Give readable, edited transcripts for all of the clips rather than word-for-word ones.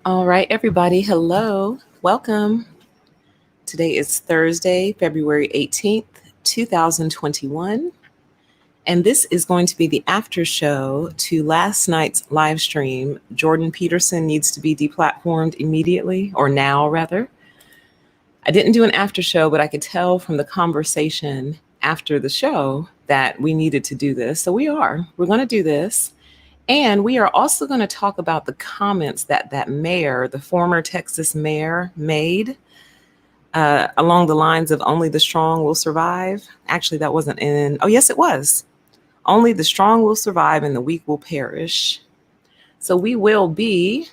All right, everybody. Hello. Welcome. Today is Thursday, February 18th, 2021. And this is going to be the after show to last night's live stream. Jordan Peterson needs to be deplatformed immediately, or now rather. I didn't do an after show, but I could tell from the conversation after the show that we needed to do this. So we are. We're going to do this. And we are also going to talk about the comments that mayor, the former Texas mayor, made along the lines of only the strong will survive. Actually, that wasn't in, oh, yes, it was. Only the strong will survive and the weak will perish. So we will be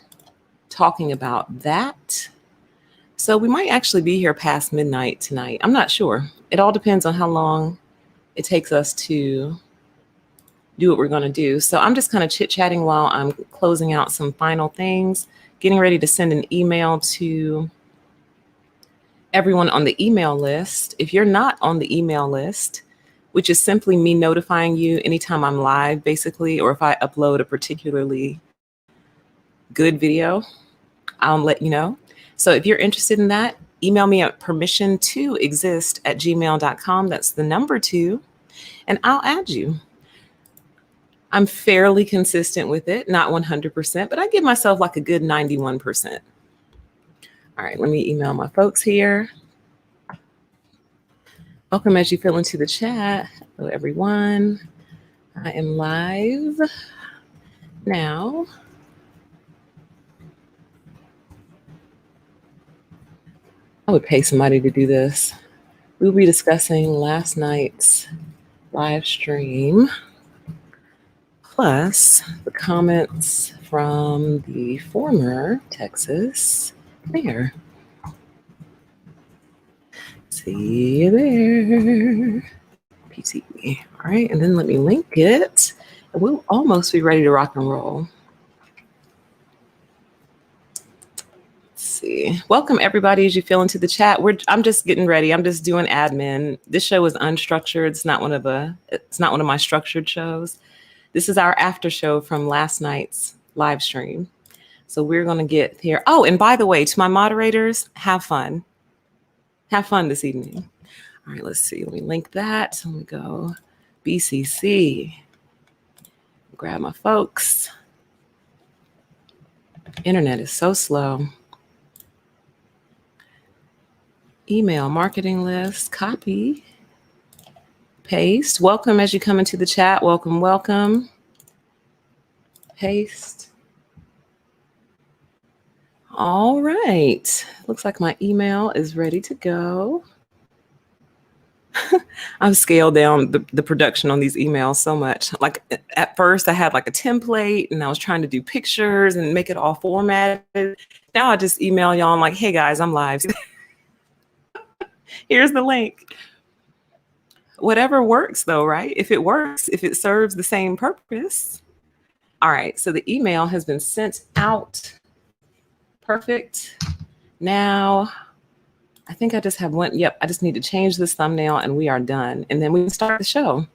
talking about that. So we might actually be here past midnight tonight. I'm not sure. It all depends on how long it takes us to do what we're going to do. So I'm just kind of chit-chatting while I'm closing out some final things, getting ready to send an email to everyone on the email list. If you're not on the email list, which is simply me notifying you anytime I'm live, basically, or if I upload a particularly good video, I'll let you know. So if you're interested in that, email me at permission2exist@gmail.com. That's the number 2, and I'll add you. I'm fairly consistent with it, not 100%, but I give myself like a good 91%. All right, let me email my folks here. Welcome as you fill into the chat. Hello, everyone. I am live now. I would pay somebody to do this. We'll be discussing last night's live stream, plus the comments from the former Texas mayor. See you there. PT. All right, and then let me link it. And we'll almost be ready to rock and roll. Let's see. Welcome everybody as you fill into the chat. I'm just getting ready. I'm just doing admin. This show is unstructured. It's not one of my structured shows. This is our after show from last night's live stream. So we're going to get here. Oh, and by the way, to my moderators, have fun. Have fun this evening. All right, let's see. Let me link that. Let me go BCC. Grab my folks. Internet is so slow. Email marketing list, copy, paste. Welcome as you come into the chat. Welcome, welcome. Paste. All right. Looks like my email is ready to go. I've scaled down the production on these emails so much. Like at first I had like a template and I was trying to do pictures and make it all formatted. Now I just email y'all. I'm like, hey guys, I'm live. Here's the link. Whatever works though, right? If it works, if it serves the same purpose. All right, so the email has been sent out. Perfect. Now, I think I just have one. Yep, I just need to change this thumbnail and we are done. And then we can start the show.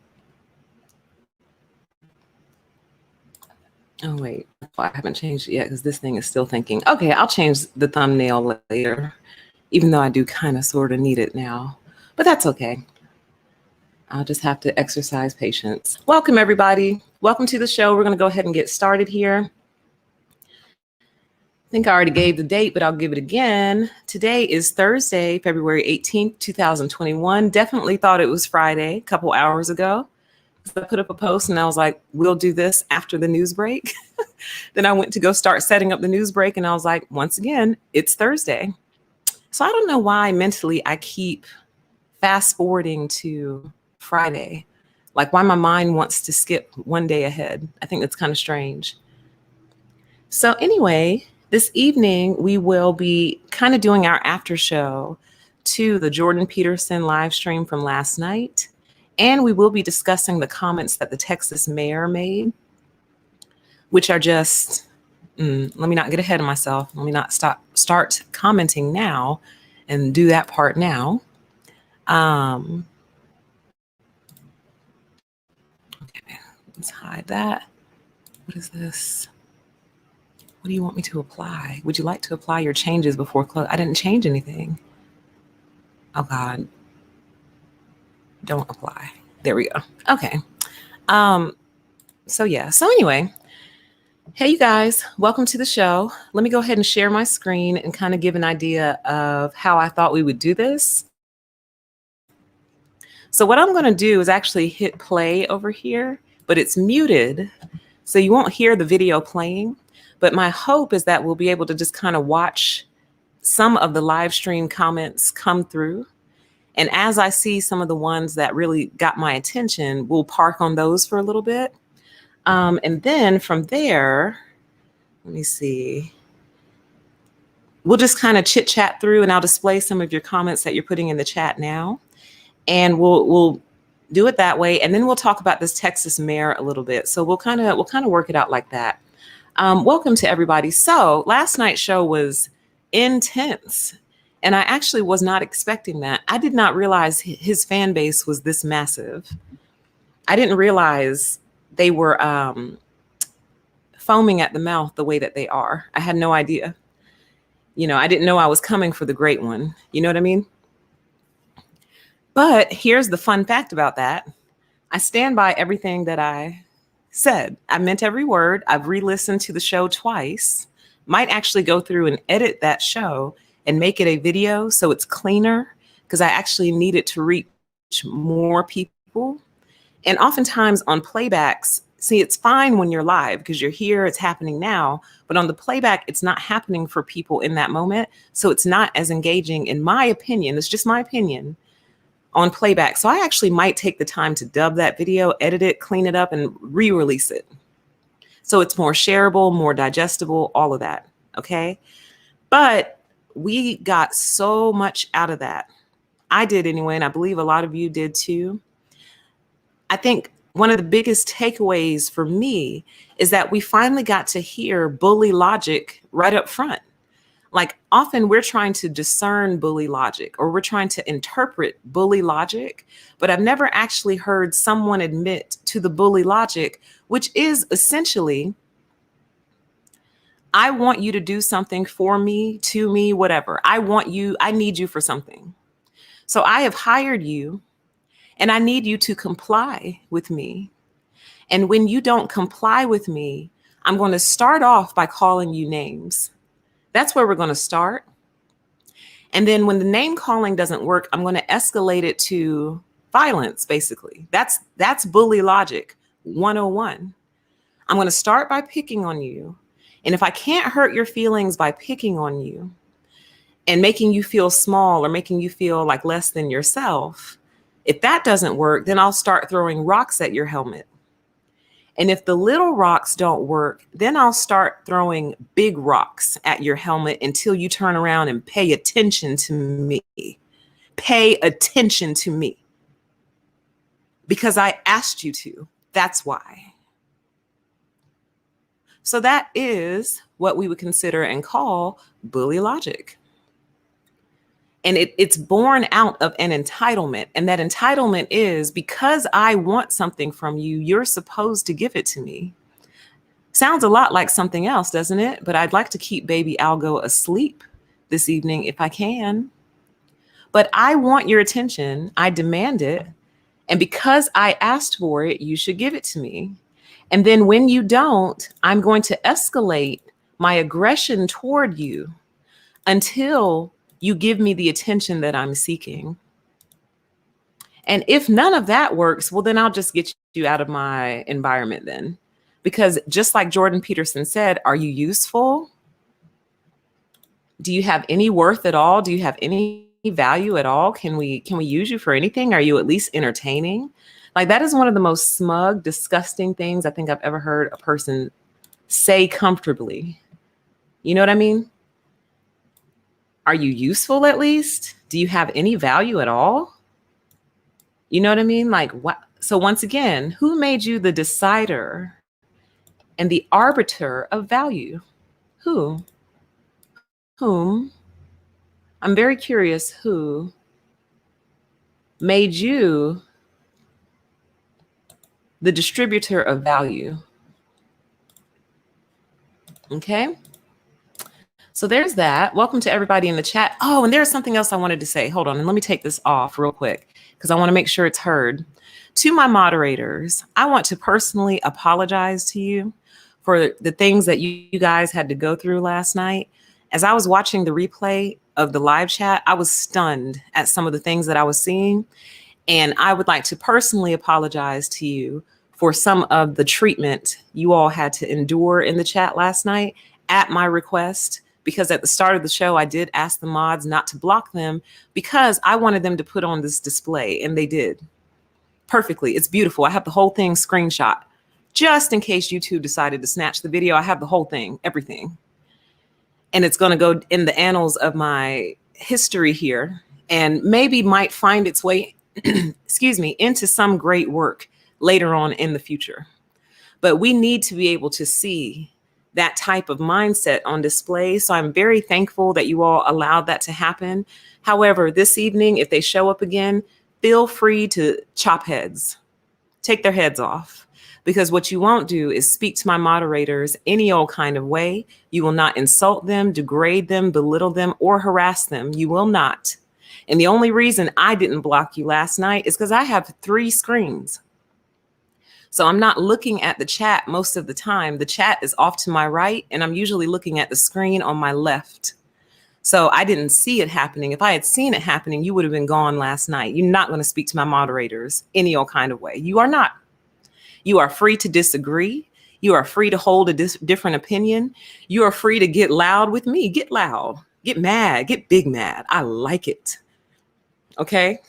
Oh, wait, I haven't changed it yet because this thing is still thinking. Okay, I'll change the thumbnail later, even though I do kind of sort of need it now. But that's okay. I'll just have to exercise patience. Welcome, everybody. Welcome to the show. We're going to go ahead and get started here. I think I already gave the date, but I'll give it again. Today is Thursday, February 18th, 2021. Definitely thought it was Friday a couple hours ago. So I put up a post and I was like, we'll do this after the news break. Then I went to go start setting up the news break and I was like, once again, it's Thursday. So I don't know why mentally I keep fast forwarding to Friday, like why my mind wants to skip one day ahead. I think that's kind of strange. So anyway, this evening we will be kind of doing our after show to the Jordan Peterson live stream from last night. And we will be discussing the comments that the Texas mayor made, which are just, let me not get ahead of myself. Let me not start commenting now and do that part now. Okay, let's hide that. What is this? What do you want me to apply? Would you like to apply your changes before close? I didn't change anything. Oh God, don't apply. There we go. Okay. So anyway, hey you guys, welcome to the show. Let me go ahead and share my screen and kind of give an idea of how I thought we would do this. So what I'm going to do is actually hit play over here, but it's muted, so you won't hear the video playing. But my hope is that we'll be able to just kind of watch some of the live stream comments come through. And as I see some of the ones that really got my attention, we'll park on those for a little bit. And then from there, let me see. We'll just kind of chit chat through, and I'll display some of your comments that you're putting in the chat now. And we'll do it that way. And then we'll talk about this Texas mayor a little bit. So we'll kind of work it out like that. Welcome to everybody. So last night's show was intense. And I actually was not expecting that. I did not realize his fan base was this massive. I didn't realize they were foaming at the mouth the way that they are. I had no idea. You know, I didn't know I was coming for the great one. You know what I mean? But here's the fun fact about that. I stand by everything that I said. I meant every word. I've re-listened to the show twice. Might actually go through and edit that show and make it a video so it's cleaner, because I actually need it to reach more people. And oftentimes on playbacks, see, it's fine when you're live because you're here, it's happening now, but on the playback, it's not happening for people in that moment. So it's not as engaging, in my opinion. It's just my opinion on playback. So I actually might take the time to dub that video, edit it, clean it up, and re-release it. So it's more shareable, more digestible, all of that. Okay. But we got so much out of that. I did anyway, and I believe a lot of you did too. I think one of the biggest takeaways for me is that we finally got to hear bully logic right up front. Like often we're trying to discern bully logic, or we're trying to interpret bully logic, but I've never actually heard someone admit to the bully logic, which is essentially, I want you to do something for me, to me, whatever. I need you for something. So I have hired you and I need you to comply with me. And when you don't comply with me, I'm going to start off by calling you names. That's where we're going to start. And then when the name calling doesn't work, I'm going to escalate it to violence, basically. That's bully logic 101. I'm going to start by picking on you. And if I can't hurt your feelings by picking on you and making you feel small or making you feel like less than yourself, if that doesn't work, then I'll start throwing rocks at your helmet. And if the little rocks don't work, then I'll start throwing big rocks at your helmet until you turn around and pay attention to me. Pay attention to me. Because I asked you to. That's why. So that is what we would consider and call bully logic. And it's born out of an entitlement. And that entitlement is, because I want something from you, you're supposed to give it to me. Sounds a lot like something else, doesn't it? But I'd like to keep baby Algo asleep this evening if I can. But I want your attention. I demand it. And because I asked for it, you should give it to me. And then when you don't, I'm going to escalate my aggression toward you until you give me the attention that I'm seeking. And if none of that works, well, then I'll just get you out of my environment then. Because just like Jordan Peterson said, are you useful? Do you have any worth at all? Do you have any value at all? Can we use you for anything? Are you at least entertaining? Like, that is one of the most smug, disgusting things I think I've ever heard a person say comfortably. You know what I mean? Are you useful at least? Do you have any value at all? You know what I mean? Like, what? So once again, who made you the decider and the arbiter of value? Who? Whom? I'm very curious who made you the distributor of value. Okay. So there's that. Welcome to everybody in the chat. Oh, and there's something else I wanted to say. Hold on, and let me take this off real quick because I want to make sure it's heard. To my moderators, I want to personally apologize to you for the things that you guys had to go through last night. As I was watching the replay of the live chat, I was stunned at some of the things that I was seeing. And I would like to personally apologize to you for some of the treatment you all had to endure in the chat last night at my request. Because at the start of the show, I did ask the mods not to block them because I wanted them to put on this display, and they did perfectly. It's beautiful. I have the whole thing screenshot just in case YouTube decided to snatch the video. I have the whole thing, everything. And it's going to go in the annals of my history here and maybe might find its way, excuse me, into some great work later on in the future. But we need to be able to see that type of mindset on display. So I'm very thankful that you all allowed that to happen. However, this evening, if they show up again, feel free to chop heads, take their heads off, because what you won't do is speak to my moderators any old kind of way. You will not insult them, degrade them, belittle them, or harass them. You will not. And the only reason I didn't block you last night is because I have 3 screens. So I'm not looking at the chat most of the time. The chat is off to my right, and I'm usually looking at the screen on my left. So I didn't see it happening. If I had seen it happening, you would have been gone last night. You're not going to speak to my moderators any old kind of way. You are not. You are free to disagree. You are free to hold a different opinion. You are free to get loud with me. Get loud. Get mad. Get big mad. I like it. Okay?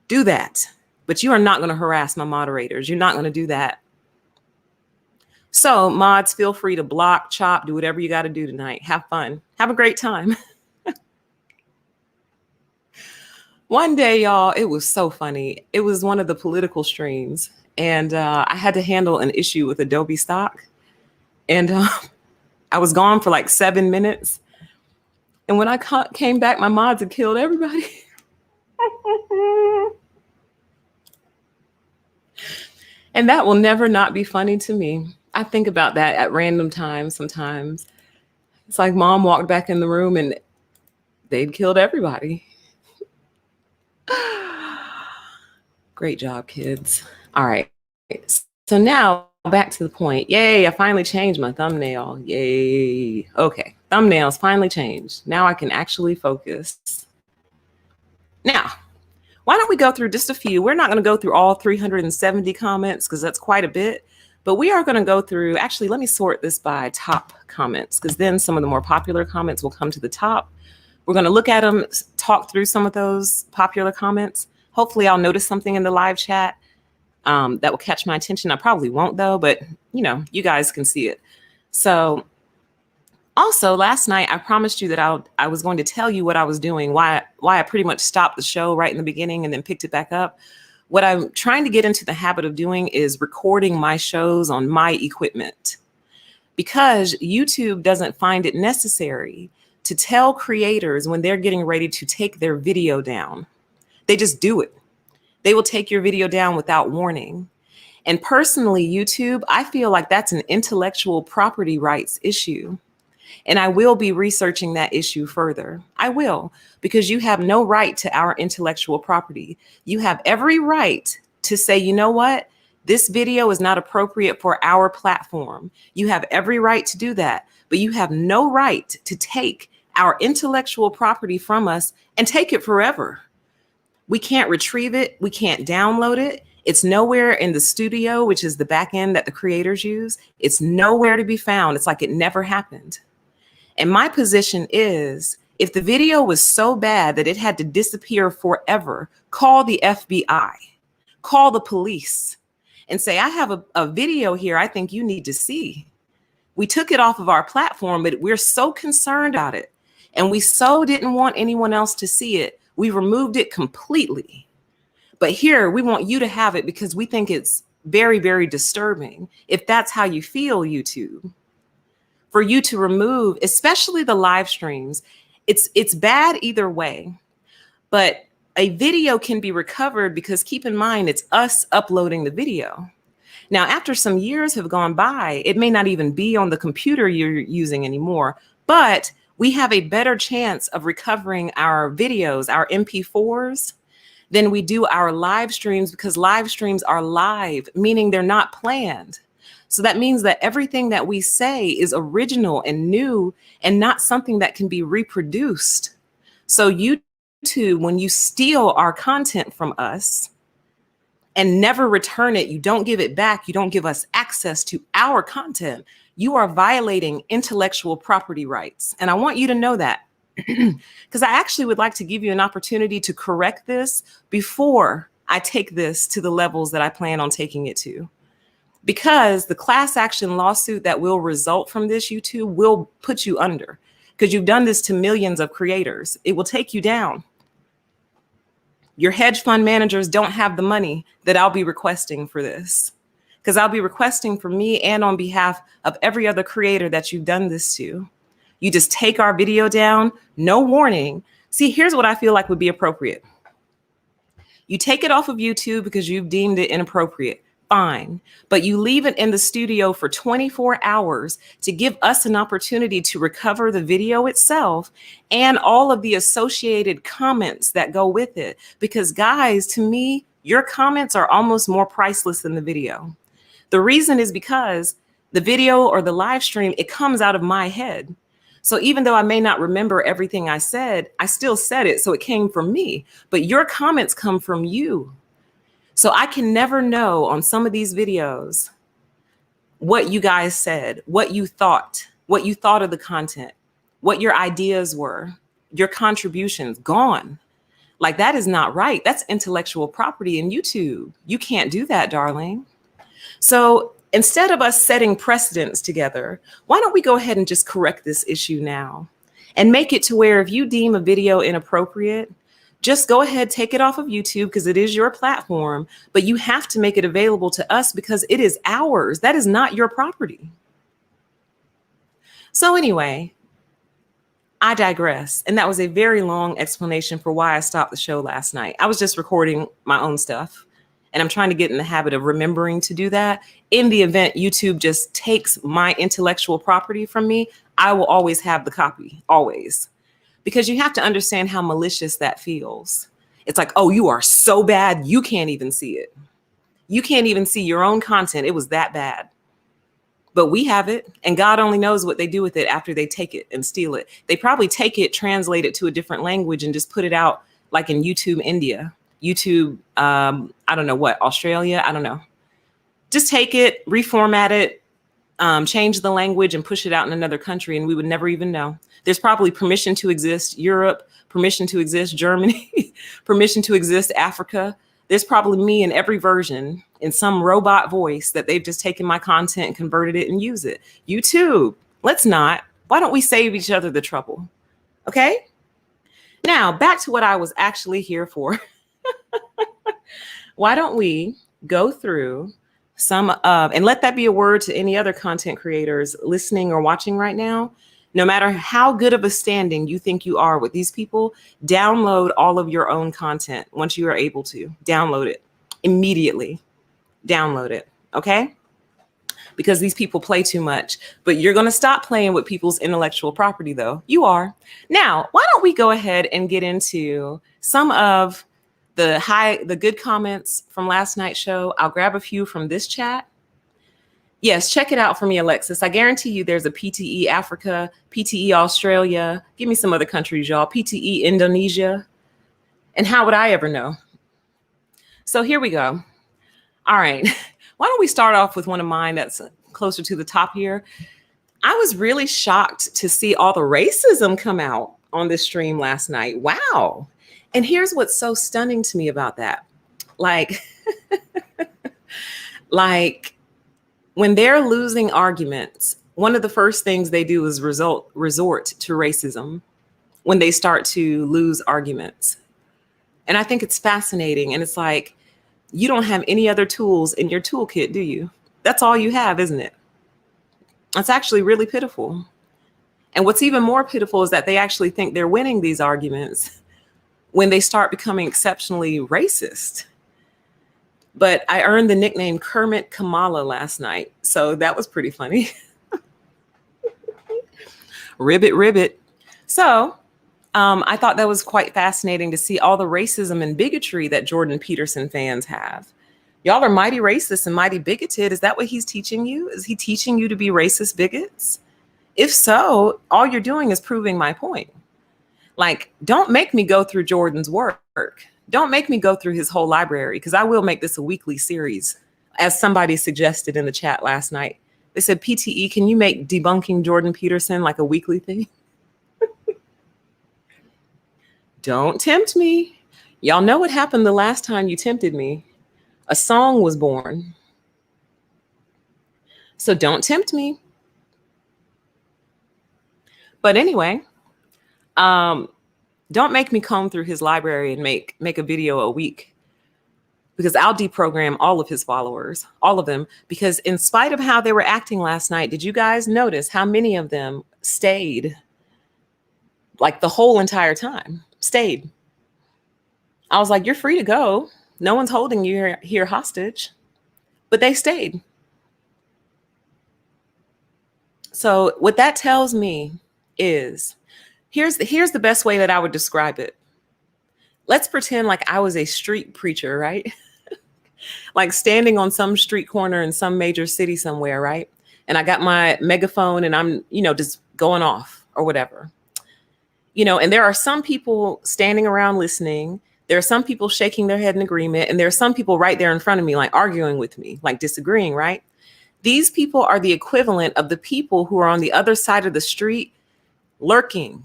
Do that. But you are not going to harass my moderators. You're not going to do that. So mods, feel free to block, chop, do whatever you got to do tonight. Have fun. Have a great time. One day, y'all, it was so funny. It was one of the political streams. And I had to handle an issue with Adobe stock. And I was gone for like 7 minutes. And when I came back, my mods had killed everybody. And that will never not be funny to me. I think about that at random times sometimes. It's like mom walked back in the room and they'd killed everybody. Great job, kids. All right. So now back to the point. Yay, I finally changed my thumbnail. Yay. Okay, thumbnails finally changed. Now I can actually focus. Now, why don't we go through just a few? We're not going to go through all 370 comments because that's quite a bit. But we are going to go through, actually, let me sort this by top comments because then some of the more popular comments will come to the top. We're going to look at them, talk through some of those popular comments. Hopefully I'll notice something in the live chat that will catch my attention. I probably won't though, but you guys can see it. So also last night, I promised you that I was going to tell you what I was doing, why I pretty much stopped the show right in the beginning and then picked it back up. What I'm trying to get into the habit of doing is recording my shows on my equipment because YouTube doesn't find it necessary to tell creators when they're getting ready to take their video down. They just do it. They will take your video down without warning. And personally, YouTube, I feel like that's an intellectual property rights issue. And I will be researching that issue further. I will, because you have no right to our intellectual property. You have every right to say, you know what? This video is not appropriate for our platform. You have every right to do that, but you have no right to take our intellectual property from us and take it forever. We can't retrieve it. We can't download it. It's nowhere in the studio, which is the back end that the creators use. It's nowhere to be found. It's like it never happened. And my position is, if the video was so bad that it had to disappear forever, call the FBI, call the police and say, I have a video here I think you need to see. We took it off of our platform, but we're so concerned about it. And we so didn't want anyone else to see it. We removed it completely. But here we want you to have it because we think it's very, very disturbing. If that's how you feel, YouTube, for you to remove, especially the live streams, it's bad either way. But a video can be recovered because keep in mind, it's us uploading the video. Now, after some years have gone by, it may not even be on the computer you're using anymore, but we have a better chance of recovering our videos, our MP4s, than we do our live streams, because live streams are live, meaning they're not planned. So that means that everything that we say is original and new and not something that can be reproduced. So YouTube, when you steal our content from us and never return it, you don't give it back, you don't give us access to our content, you are violating intellectual property rights. And I want you to know that, because I actually would like to give you an opportunity to correct this before I take this to the levels that I plan on taking it to. Because the class action lawsuit that will result from this, YouTube, will put you under, because you've done this to millions of creators. It will take you down. Your hedge fund managers don't have the money that I'll be requesting for this, because I'll be requesting for me and on behalf of every other creator that you've done this to. You just take our video down, no warning. See, here's what I feel like would be appropriate. You take it off of YouTube because you've deemed it inappropriate. Fine, but you leave it in the studio for 24 hours to give us an opportunity to recover the video itself and all of the associated comments that go with it. Because guys, to me, your comments are almost more priceless than the video. The reason is because the video or the live stream, it comes out of my head. So even though I may not remember everything I said, I still said it, so it came from me. But your comments come from you. So I can never know on some of these videos what you guys said, what you thought of the content, what your ideas were, your contributions. Gone. Like, that is not right. That's intellectual property in YouTube. You can't do that, darling. So instead of us setting precedents together, why don't we go ahead and just correct this issue now and make it to where if you deem a video inappropriate, just go ahead, take it off of YouTube, because it is your platform, but you have to make it available to us because it is ours. That is not your property. So anyway, I digress. And that was a very long explanation for why I stopped the show last night. I was just recording my own stuff, and I'm trying to get in the habit of remembering to do that. In the event YouTube just takes my intellectual property from me, I will always have the copy, always. Because you have to understand how malicious that feels. It's like, oh, you are so bad, you can't even see it. You can't even see your own content. It was that bad. But we have it, and God only knows what they do with it after they take it and steal it. They probably take it, translate it to a different language, and just put it out like in YouTube India, YouTube, I don't know what, Australia, I don't know. Just take it, reformat it, change the language and push it out in another country, and we would never even know. There's probably permission to exist Europe, permission to exist Germany, permission to exist Africa. There's probably me in every version in some robot voice that they've just taken my content and converted it and use it. YouTube, let's not. Why don't we save each other the trouble? Okay? Now, back to what I was actually here for. Why don't we go through some of, and let that be a word to any other content creators listening or watching right now. No matter how good of a standing you think you are with these people, download all of your own content once you are able to. Download it immediately. Download it, okay? Because these people play too much. But you're going to stop playing with people's intellectual property, though. You are. Now, why don't we go ahead and get into some of the good comments from last night's show. I'll grab a few from this chat. Yes, check it out for me, Alexis. I guarantee you there's a PTE Africa, PTE Australia. Give me some other countries, y'all. PTE Indonesia. And how would I ever know? So here we go. All right. Why don't we start off with one of mine that's closer to the top here. I was really shocked to see all the racism come out on this stream last night. Wow. And here's what's so stunning to me about that. Like, when they're losing arguments, one of the first things they do is resort to racism when they start to lose arguments. And I think it's fascinating. And it's like, you don't have any other tools in your toolkit, do you? That's all you have, isn't it? That's actually really pitiful. And what's even more pitiful is that they actually think they're winning these arguments when they start becoming exceptionally racist. But I earned the nickname Kermit Kamala last night, so that was pretty funny. Ribbit, ribbit. So I thought that was quite fascinating to see all the racism and bigotry that Jordan Peterson fans have. Y'all are mighty racist and mighty bigoted. Is that what he's teaching you? Is he teaching you to be racist bigots? If so, all you're doing is proving my point. Like, don't make me go through Jordan's work. Don't make me go through his whole library, because I will make this a weekly series, as somebody suggested in the chat last night. They said, PTE, can you make debunking Jordan Peterson like a weekly thing? Don't tempt me. Y'all know what happened the last time you tempted me. A song was born. So don't tempt me. But anyway, don't make me comb through his library and make a video a week, because I'll deprogram all of his followers, all of them, because in spite of how they were acting last night, did you guys notice how many of them stayed like the whole entire time? Stayed. I was like, you're free to go. No one's holding you here hostage, but they stayed. So what that tells me is, here's the best way that I would describe it. Let's pretend like I was a street preacher, right? Like standing on some street corner in some major city somewhere, right? And I got my megaphone and I'm, just going off or whatever. And there are some people standing around listening. There are some people shaking their head in agreement. And there are some people right there in front of me, like arguing with me, like disagreeing, right? These people are the equivalent of the people who are on the other side of the street lurking.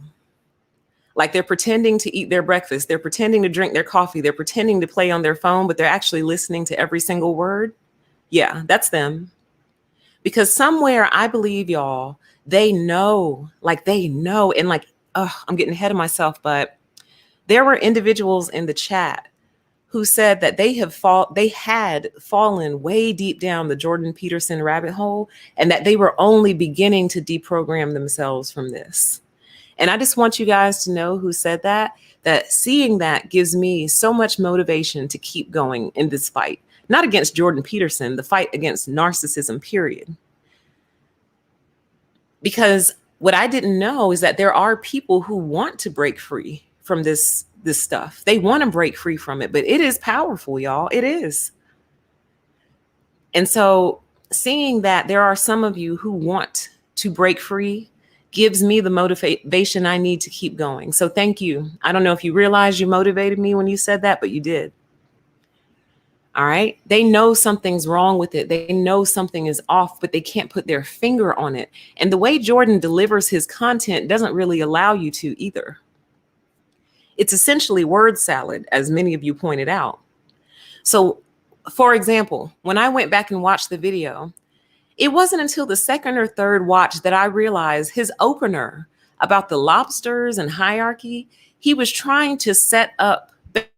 Like they're pretending to eat their breakfast. They're pretending to drink their coffee. They're pretending to play on their phone, but they're actually listening to every single word. Yeah, that's them. Because somewhere, I believe, y'all, they know. And I'm getting ahead of myself, but there were individuals in the chat who said that they had fallen way deep down the Jordan Peterson rabbit hole, and that they were only beginning to deprogram themselves from this. And I just want you guys to know who said that seeing that gives me so much motivation to keep going in this fight, not against Jordan Peterson, the fight against narcissism, period. Because what I didn't know is that there are people who want to break free from this stuff. They want to break free from it, but it is powerful, y'all. It is. And so seeing that there are some of you who want to break free gives me the motivation I need to keep going. So thank you. I don't know if you realized you motivated me when you said that, but you did. All right. They know something's wrong with it. They know something is off, but they can't put their finger on it. And the way Jordan delivers his content doesn't really allow you to either. It's essentially word salad, as many of you pointed out. So, for example, when I went back and watched the video, it wasn't until the second or third watch that I realized his opener about the lobsters and hierarchy, he was trying to set up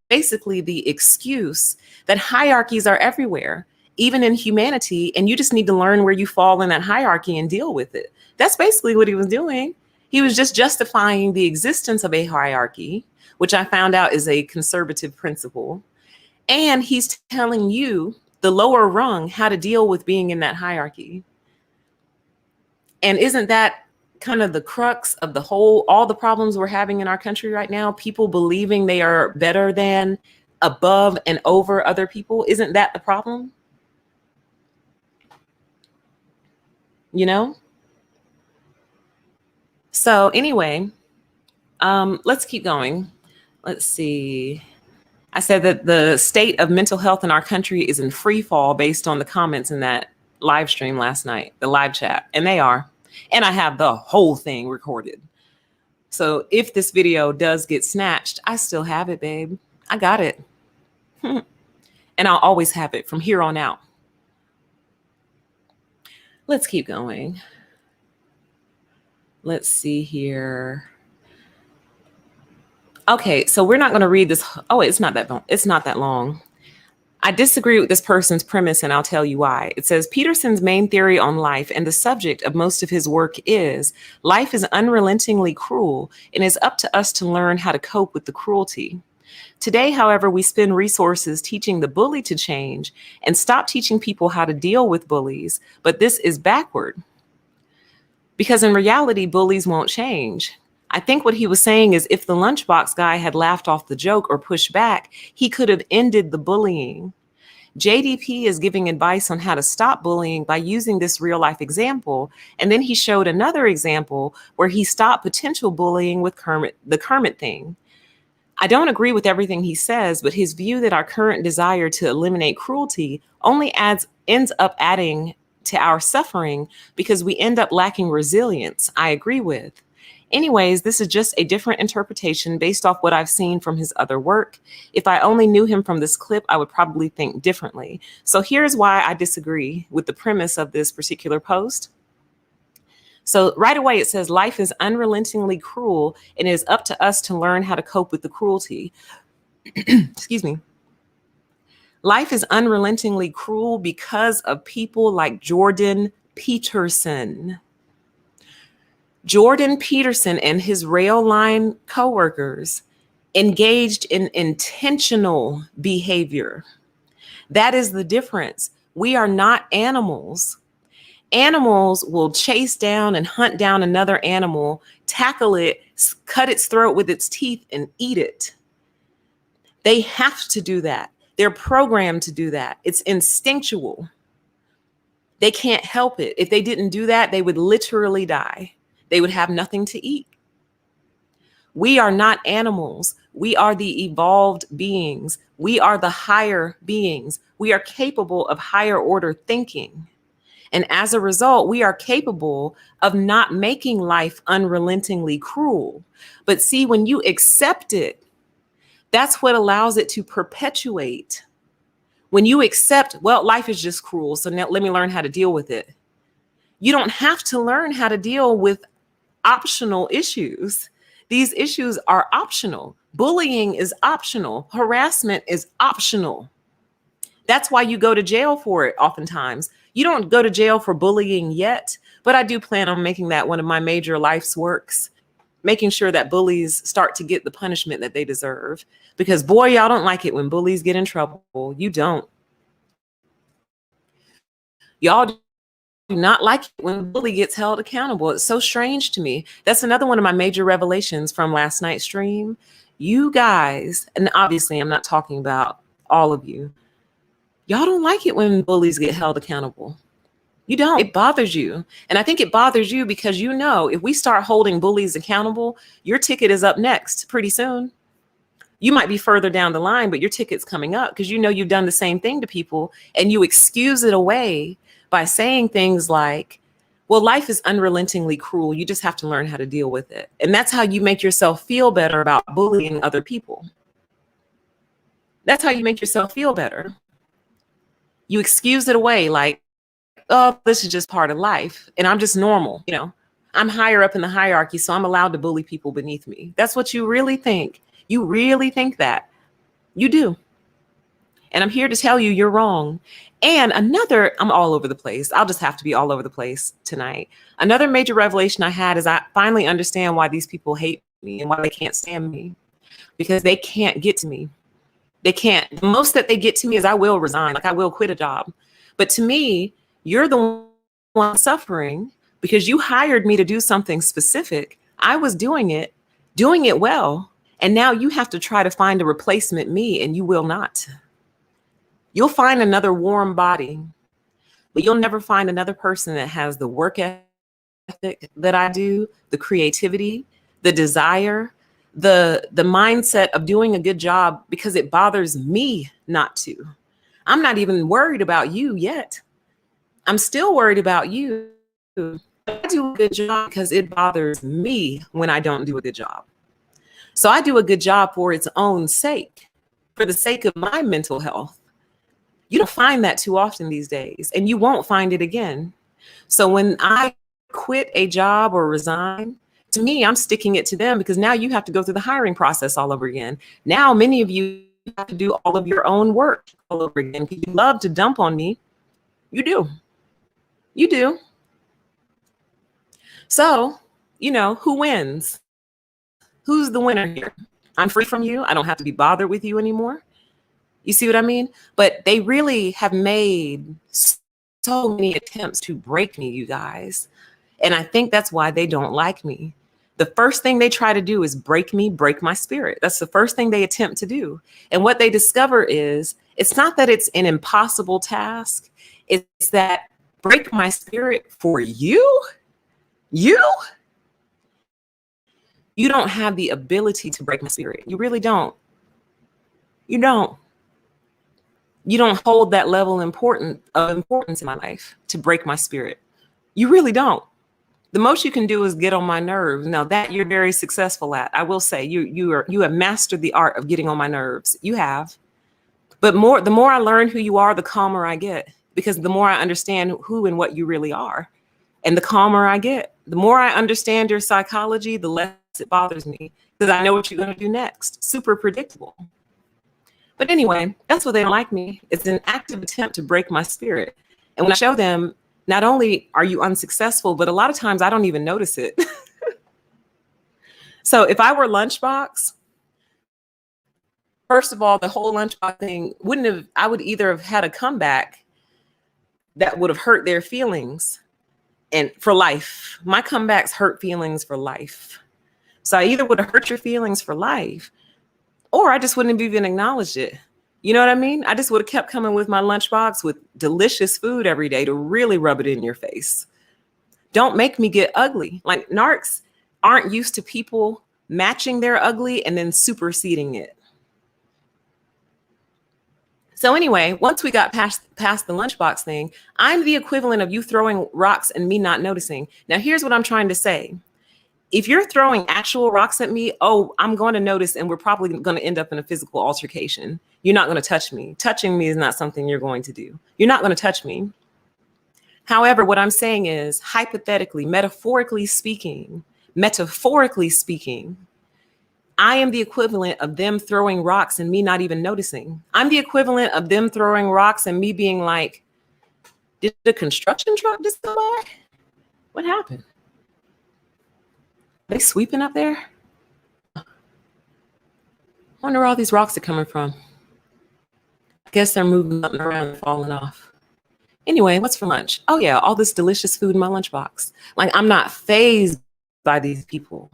basically the excuse that hierarchies are everywhere, even in humanity, and you just need to learn where you fall in that hierarchy and deal with it. That's basically what he was doing. He was just justifying the existence of a hierarchy, which I found out is a conservative principle. And he's telling you, the lower rung, how to deal with being in that hierarchy. And isn't that kind of the crux of all the problems we're having in our country right now? People believing they are better than, above, and over other people. Isn't that the problem? So anyway, let's keep going. Let's see. I said that the state of mental health in our country is in free fall based on the comments in that live stream last night, the live chat, and they are. And I have the whole thing recorded. So if this video does get snatched, I still have it, babe. I got it. And I'll always have it from here on out. Let's keep going. Let's see here. Okay, so we're not going to read this. Oh, it's not that long. I disagree with this person's premise, and I'll tell you why. It says Peterson's main theory on life and the subject of most of his work is life is unrelentingly cruel, and it's up to us to learn how to cope with the cruelty. Today, however, we spend resources teaching the bully to change and stop teaching people how to deal with bullies. But this is backward, because in reality, bullies won't change. I think what he was saying is if the lunchbox guy had laughed off the joke or pushed back, he could have ended the bullying. JDP is giving advice on how to stop bullying by using this real life example. And then he showed another example where he stopped potential bullying with the Kermit thing. I don't agree with everything he says, but his view that our current desire to eliminate cruelty only ends up adding to our suffering because we end up lacking resilience. I agree with. Anyways, this is just a different interpretation based off what I've seen from his other work. If I only knew him from this clip, I would probably think differently. So here's why I disagree with the premise of this particular post. So right away, it says life is unrelentingly cruel and it is up to us to learn how to cope with the cruelty. Excuse me. Life is unrelentingly cruel because of people like Jordan Peterson. Jordan Peterson and his rail line coworkers engaged in intentional behavior. That is the difference. We are not animals. Animals will chase down and hunt down another animal, tackle it, cut its throat with its teeth, and eat it. They have to do that. They're programmed to do that. It's instinctual. They can't help it. If they didn't do that, they would literally die. They would have nothing to eat. We are not animals. We are the evolved beings. We are the higher beings. We are capable of higher order thinking. And as a result, we are capable of not making life unrelentingly cruel. But see, when you accept it, that's what allows it to perpetuate. When you accept, well, life is just cruel, so now let me learn how to deal with it. You don't have to learn how to deal with optional issues. These issues are optional. Bullying is optional. Harassment is optional. That's why you go to jail for it oftentimes. You don't go to jail for bullying yet, but I do plan on making that one of my major life's works, making sure that bullies start to get the punishment that they deserve. Because boy, y'all don't like it when bullies get in trouble. You don't. Y'all do not like it when a bully gets held accountable. It's so strange to me. That's another one of my major revelations from last night's stream. You guys, and obviously I'm not talking about all of you, y'all don't like it when bullies get held accountable. You don't. It bothers you. And I think it bothers you because you know if we start holding bullies accountable, your ticket is up next pretty soon. You might be further down the line, but your ticket's coming up because you know you've done the same thing to people and you excuse it away by saying things like, well, life is unrelentingly cruel. You just have to learn how to deal with it. And that's how you make yourself feel better about bullying other people. That's how you make yourself feel better. You excuse it away like, oh, this is just part of life. And I'm just normal. You know, I'm higher up in the hierarchy, so I'm allowed to bully people beneath me. That's what you really think. You really think that. You do. And I'm here to tell you you're wrong. And I'm all over the place. I'll just have to be all over the place tonight. Another major revelation I had is I finally understand why these people hate me and why they can't stand me. Because they can't get to me. They can't. The most that they get to me is I will resign. Like I will quit a job. But to me, you're the one suffering because you hired me to do something specific. I was doing it well. And now you have to try to find a replacement me, and you will not. You'll find another warm body, but you'll never find another person that has the work ethic that I do, the creativity, the desire, the mindset of doing a good job because it bothers me not to. I'm not even worried about you yet. I'm still worried about you. I do a good job because it bothers me when I don't do a good job. So I do a good job for its own sake, for the sake of my mental health. You don't find that too often these days, and you won't find it again. So when I quit a job or resign, to me, I'm sticking it to them because now you have to go through the hiring process all over again. Now, many of you have to do all of your own work all over again because you love to dump on me. You do. You do. So, you know, who wins? Who's the winner here? I'm free from you. I don't have to be bothered with you anymore. You see what I mean? But they really have made so many attempts to break me, you guys. And I think that's why they don't like me. The first thing they try to do is break me, break my spirit. That's the first thing they attempt to do. And what they discover is it's not that it's an impossible task. It's that break my spirit for you. You don't have the ability to break my spirit. You really don't. You don't. You don't hold that level of importance in my life to break my spirit. You really don't. The most you can do is get on my nerves. Now that you're very successful at, I will say you have mastered the art of getting on my nerves. You have. But the more I learn who you are, the calmer I get, because the more I understand who and what you really are. And the calmer I get, the more I understand your psychology, the less it bothers me, because I know what you're going to do next. Super predictable. But anyway, that's what they don't like me. It's an active attempt to break my spirit. And when I show them, not only are you unsuccessful, but a lot of times I don't even notice it. So if I were Lunchbox, first of all, the whole Lunchbox thing I would either have had a comeback that would have hurt their feelings and for life. My comebacks hurt feelings for life. So I either would have hurt your feelings for life, or I just wouldn't have even acknowledged it. You know what I mean? I just would have kept coming with my lunchbox with delicious food every day to really rub it in your face. Don't make me get ugly. Like, narcs aren't used to people matching their ugly and then superseding it. So anyway, once we got past the lunchbox thing, I'm the equivalent of you throwing rocks and me not noticing. Now, here's what I'm trying to say. If you're throwing actual rocks at me, I'm going to notice, and we're probably going to end up in a physical altercation. You're not going to touch me. Touching me is not something you're going to do. You're not going to touch me. However, what I'm saying is, hypothetically, metaphorically speaking, I am the equivalent of them throwing rocks and me not even noticing. I'm the equivalent of them throwing rocks and me being like, did the construction truck just go by? What happened? Are they sweeping up there? I wonder where all these rocks are coming from. I guess they're moving up and around and falling off. Anyway, what's for lunch? Oh yeah, all this delicious food in my lunchbox. Like, I'm not fazed by these people.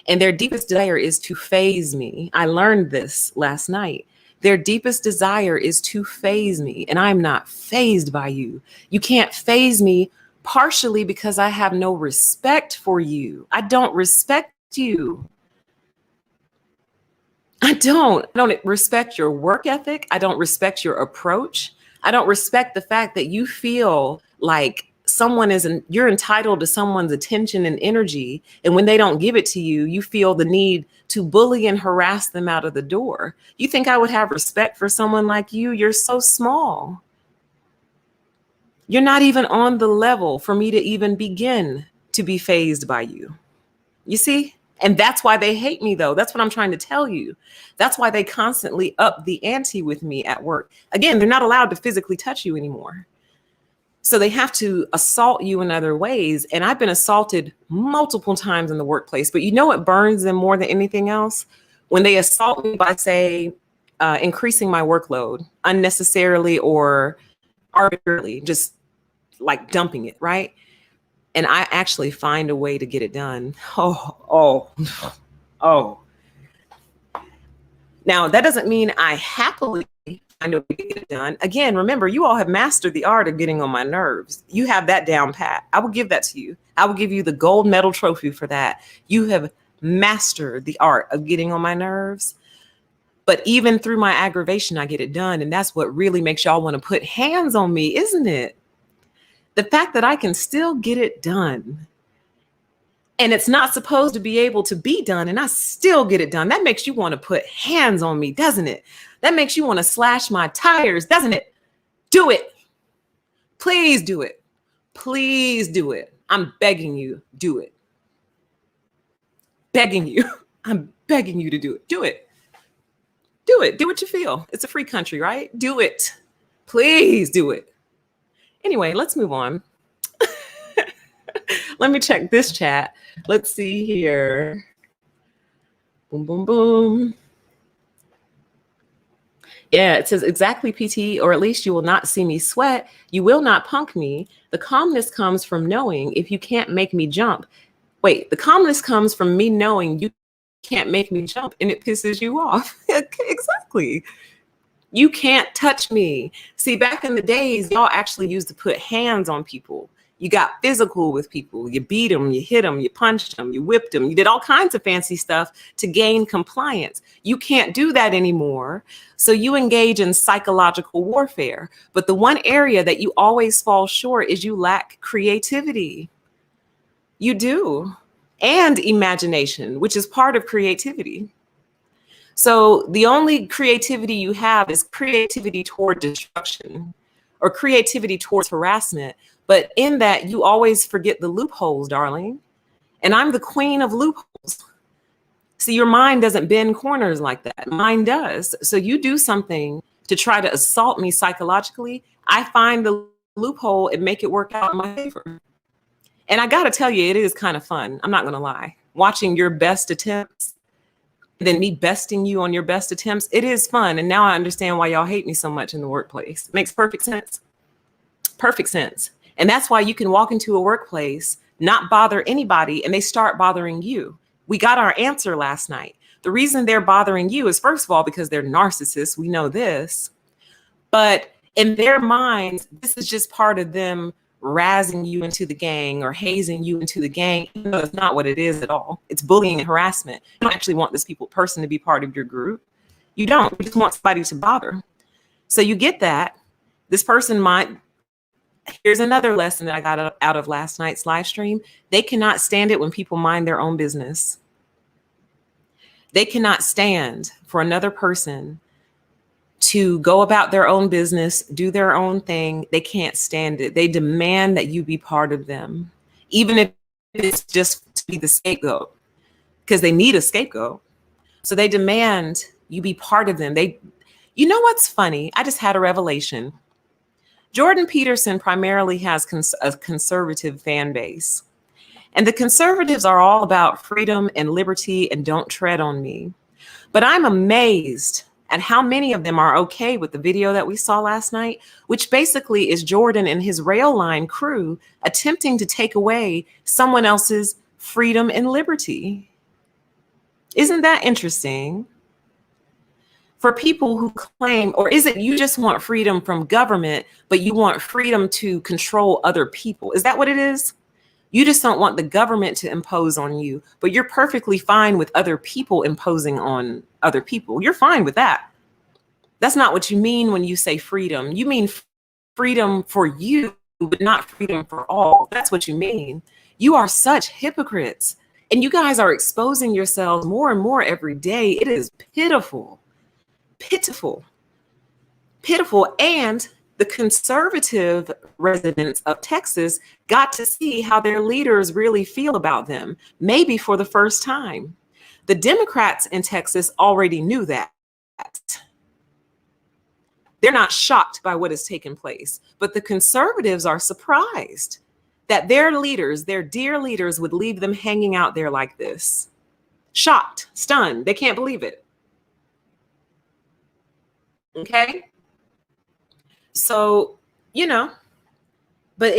And their deepest desire is to faze me. I learned this last night. Their deepest desire is to faze me. And I'm not fazed by you. You can't faze me, partially because I have no respect for you. I don't respect you. I don't respect your work ethic. I don't respect your approach. I don't respect the fact that you feel like you're entitled to someone's attention and energy. And when they don't give it to you, you feel the need to bully and harass them out of the door. You think I would have respect for someone like you? You're so small. You're not even on the level for me to even begin to be fazed by you. You see? And that's why they hate me, though. That's what I'm trying to tell you. That's why they constantly up the ante with me at work. Again, they're not allowed to physically touch you anymore. So they have to assault you in other ways. And I've been assaulted multiple times in the workplace. But you know what burns them more than anything else? When they assault me by, say, increasing my workload unnecessarily or arbitrarily, just like dumping it, right? And I actually find a way to get it done. Oh. Now, that doesn't mean I happily find a way to get it done. Again, remember, you all have mastered the art of getting on my nerves. You have that down pat. I will give that to you. I will give you the gold medal trophy for that. You have mastered the art of getting on my nerves. But even through my aggravation, I get it done. And that's what really makes y'all want to put hands on me, isn't it? The fact that I can still get it done. And it's not supposed to be able to be done, and I still get it done. That makes you want to put hands on me, doesn't it? That makes you want to slash my tires, doesn't it? Do it. Please do it. Please do it. I'm begging you, do it. Begging you. I'm begging you to do it. Do it. Do it. Do what you feel. It's a free country, right? Do it. Please do it. Anyway, let's move on. Let me check this chat. Let's see here. Boom, boom, boom. Yeah, it says exactly, PT, or at least you will not see me sweat. You will not punk me. The calmness comes from knowing if you can't make me jump, Wait, the calmness comes from me knowing you can't make me jump and it pisses you off. Exactly. You can't touch me. See, back in the days, y'all actually used to put hands on people. You got physical with people. You beat them, you hit them, you punched them, you whipped them. You did all kinds of fancy stuff to gain compliance. You can't do that anymore. So you engage in psychological warfare. But the one area that you always fall short is you lack creativity. You do. And imagination, which is part of creativity. So the only creativity you have is creativity toward destruction or creativity towards harassment. But in that, you always forget the loopholes, darling. And I'm the queen of loopholes. See, your mind doesn't bend corners like that. Mine does. So you do something to try to assault me psychologically. I find the loophole and make it work out in my favor. And I got to tell you, it is kind of fun. I'm not going to lie. Watching your best attempts, then me besting you on your best attempts, it is fun. And now I understand why y'all hate me so much in the workplace. It makes perfect sense. Perfect sense. And that's why you can walk into a workplace, not bother anybody, and they start bothering you. We got our answer last night. The reason they're bothering you is, first of all, because they're narcissists. We know this. But in their minds, this is just part of them razzing you into the gang or hazing you into the gang. No, it's not what it is at all. It's bullying and harassment. You don't actually want this person to be part of your group. You don't. You just want somebody to bother. So you get that. This person might. Here's another lesson that I got out of last night's live stream. They cannot stand it when people mind their own business. They cannot stand for another person to go about their own business, do their own thing. They can't stand it. They demand that you be part of them, even if it's just to be the scapegoat, because they need a scapegoat. So they demand you be part of them. You know what's funny? I just had a revelation. Jordan Peterson primarily has a conservative fan base. And the conservatives are all about freedom and liberty and don't tread on me. But I'm amazed at how many of them are okay with the video that we saw last night, which basically is Jordan and his rail line crew attempting to take away someone else's freedom and liberty. Isn't that interesting? For people who claim, or is it you just want freedom from government, but you want freedom to control other people? Is that what it is? You just don't want the government to impose on you, but you're perfectly fine with other people imposing on other people. You're fine with that. That's not what you mean when you say freedom. You mean freedom for you, but not freedom for all. That's what you mean. You are such hypocrites. And you guys are exposing yourselves more and more every day. It is pitiful, pitiful, pitiful. And the conservative residents of Texas got to see how their leaders really feel about them, maybe for the first time. The Democrats in Texas already knew that. They're not shocked by what has taken place, but the conservatives are surprised that their leaders, their dear leaders, would leave them hanging out there like this. Shocked, stunned, they can't believe it. Okay? So, but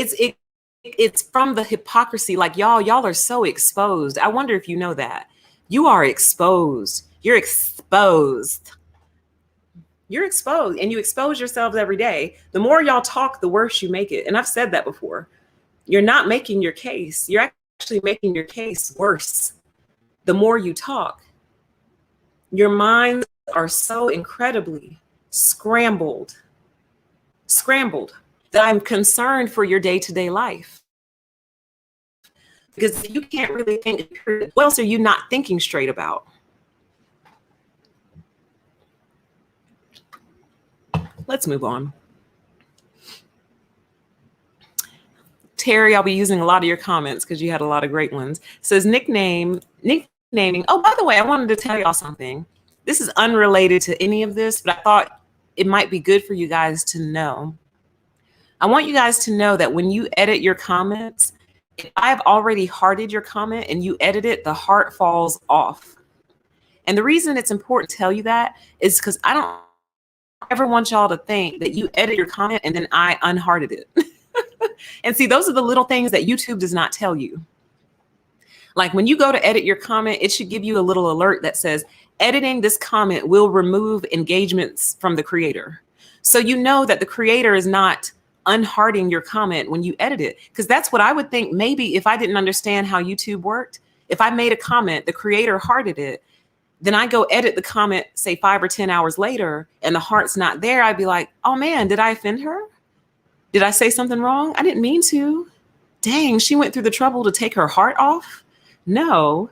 it's from the hypocrisy. Like y'all are so exposed. I wonder if you know that. You are exposed. You're exposed. You're exposed, and you expose yourselves every day. The more y'all talk, the worse you make it. And I've said that before. You're not making your case. You're actually making your case worse. The more you talk, your minds are so incredibly scrambled that I'm concerned for your day-to-day life. Because you can't really think, what else are you not thinking straight about? Let's move on. Terry, I'll be using a lot of your comments because you had a lot of great ones. It says nicknaming. Oh, by the way, I wanted to tell y'all something. This is unrelated to any of this, but I thought it might be good for you guys to know. I want you guys to know that when you edit your comments, if I've already hearted your comment and you edit it, the heart falls off. And the reason it's important to tell you that is because I don't ever want y'all to think that you edit your comment and then I unhearted it. And see, those are the little things that YouTube does not tell you. Like when you go to edit your comment, it should give you a little alert that says, editing this comment will remove engagements from the creator. So you know that the creator is not unhearting your comment when you edit it. Because that's what I would think maybe if I didn't understand how YouTube worked. If I made a comment, the creator hearted it, then I go edit the comment, say 5 or 10 hours later, and the heart's not there. I'd be like, oh man, did I offend her? Did I say something wrong? I didn't mean to. Dang, she went through the trouble to take her heart off. No.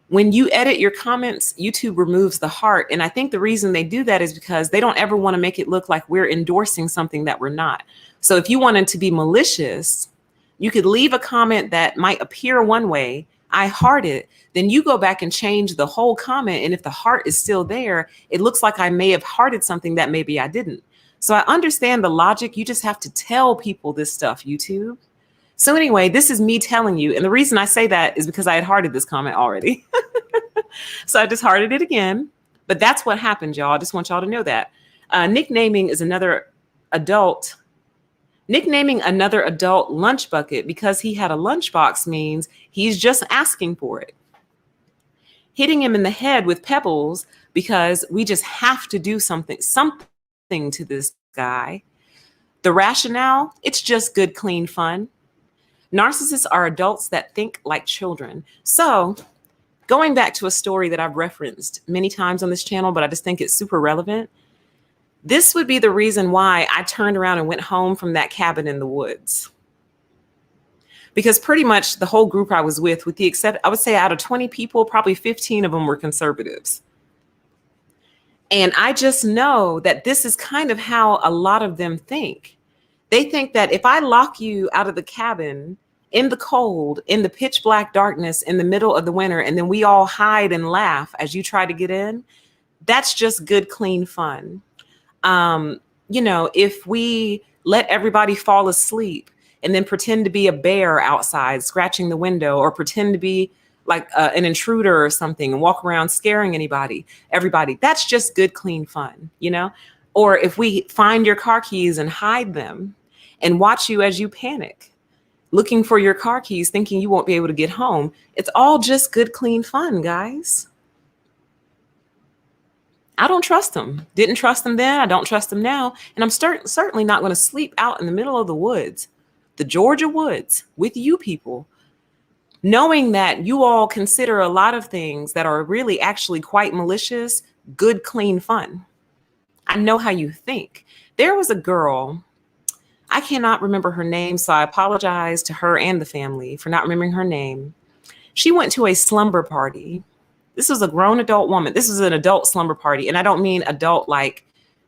When you edit your comments, YouTube removes the heart. And I think the reason they do that is because they don't ever want to make it look like we're endorsing something that we're not. So if you wanted to be malicious, you could leave a comment that might appear one way. I heart it. Then you go back and change the whole comment. And if the heart is still there, it looks like I may have hearted something that maybe I didn't. So I understand the logic. You just have to tell people this stuff, YouTube. So anyway, this is me telling you. And the reason I say that is because I had hearted this comment already. So I just hearted it again. But that's what happened, y'all. I just want y'all to know that. Nicknaming another adult lunch bucket because he had a lunchbox means he's just asking for it. Hitting him in the head with pebbles because we just have to do something to this guy. The rationale, it's just good, clean fun. Narcissists are adults that think like children. So going back to a story that I've referenced many times on this channel, but I just think it's super relevant. This would be the reason why I turned around and went home from that cabin in the woods. Because pretty much the whole group I was with the exception, I would say out of 20 people, probably 15 of them were conservatives. And I just know that this is kind of how a lot of them think. They think that if I lock you out of the cabin in the cold, in the pitch black darkness, in the middle of the winter, and then we all hide and laugh as you try to get in, that's just good, clean fun. If we let everybody fall asleep and then pretend to be a bear outside scratching the window, or pretend to be like an intruder or something and walk around scaring everybody, that's just good, clean fun, Or if we find your car keys and hide them and watch you as you panic, looking for your car keys, thinking you won't be able to get home, it's all just good, clean fun, guys. I don't trust them. Didn't trust them then. I don't trust them now. And I'm certainly not going to sleep out in the middle of the woods, the Georgia woods, with you people, knowing that you all consider a lot of things that are really actually quite malicious, good, clean fun. I know how you think. There was a girl, I cannot remember her name, so I apologize to her and the family for not remembering her name. She went to a slumber party. This was a grown adult woman. This was an adult slumber party. And I don't mean adult like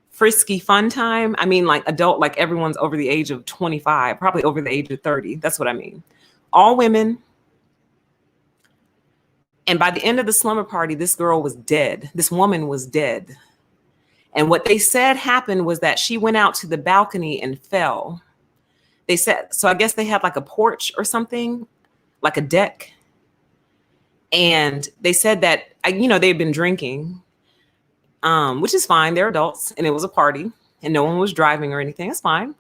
frisky fun time. I mean like adult like everyone's over the age of 25, probably over the age of 30. That's what I mean. All women. And by the end of the slumber party, this girl was dead. This woman was dead. And what they said happened was that she went out to the balcony and fell. They said, so I guess they had like a porch or something, like a deck. And they said that, they'd been drinking, which is fine. They're adults and it was a party and no one was driving or anything. It's fine.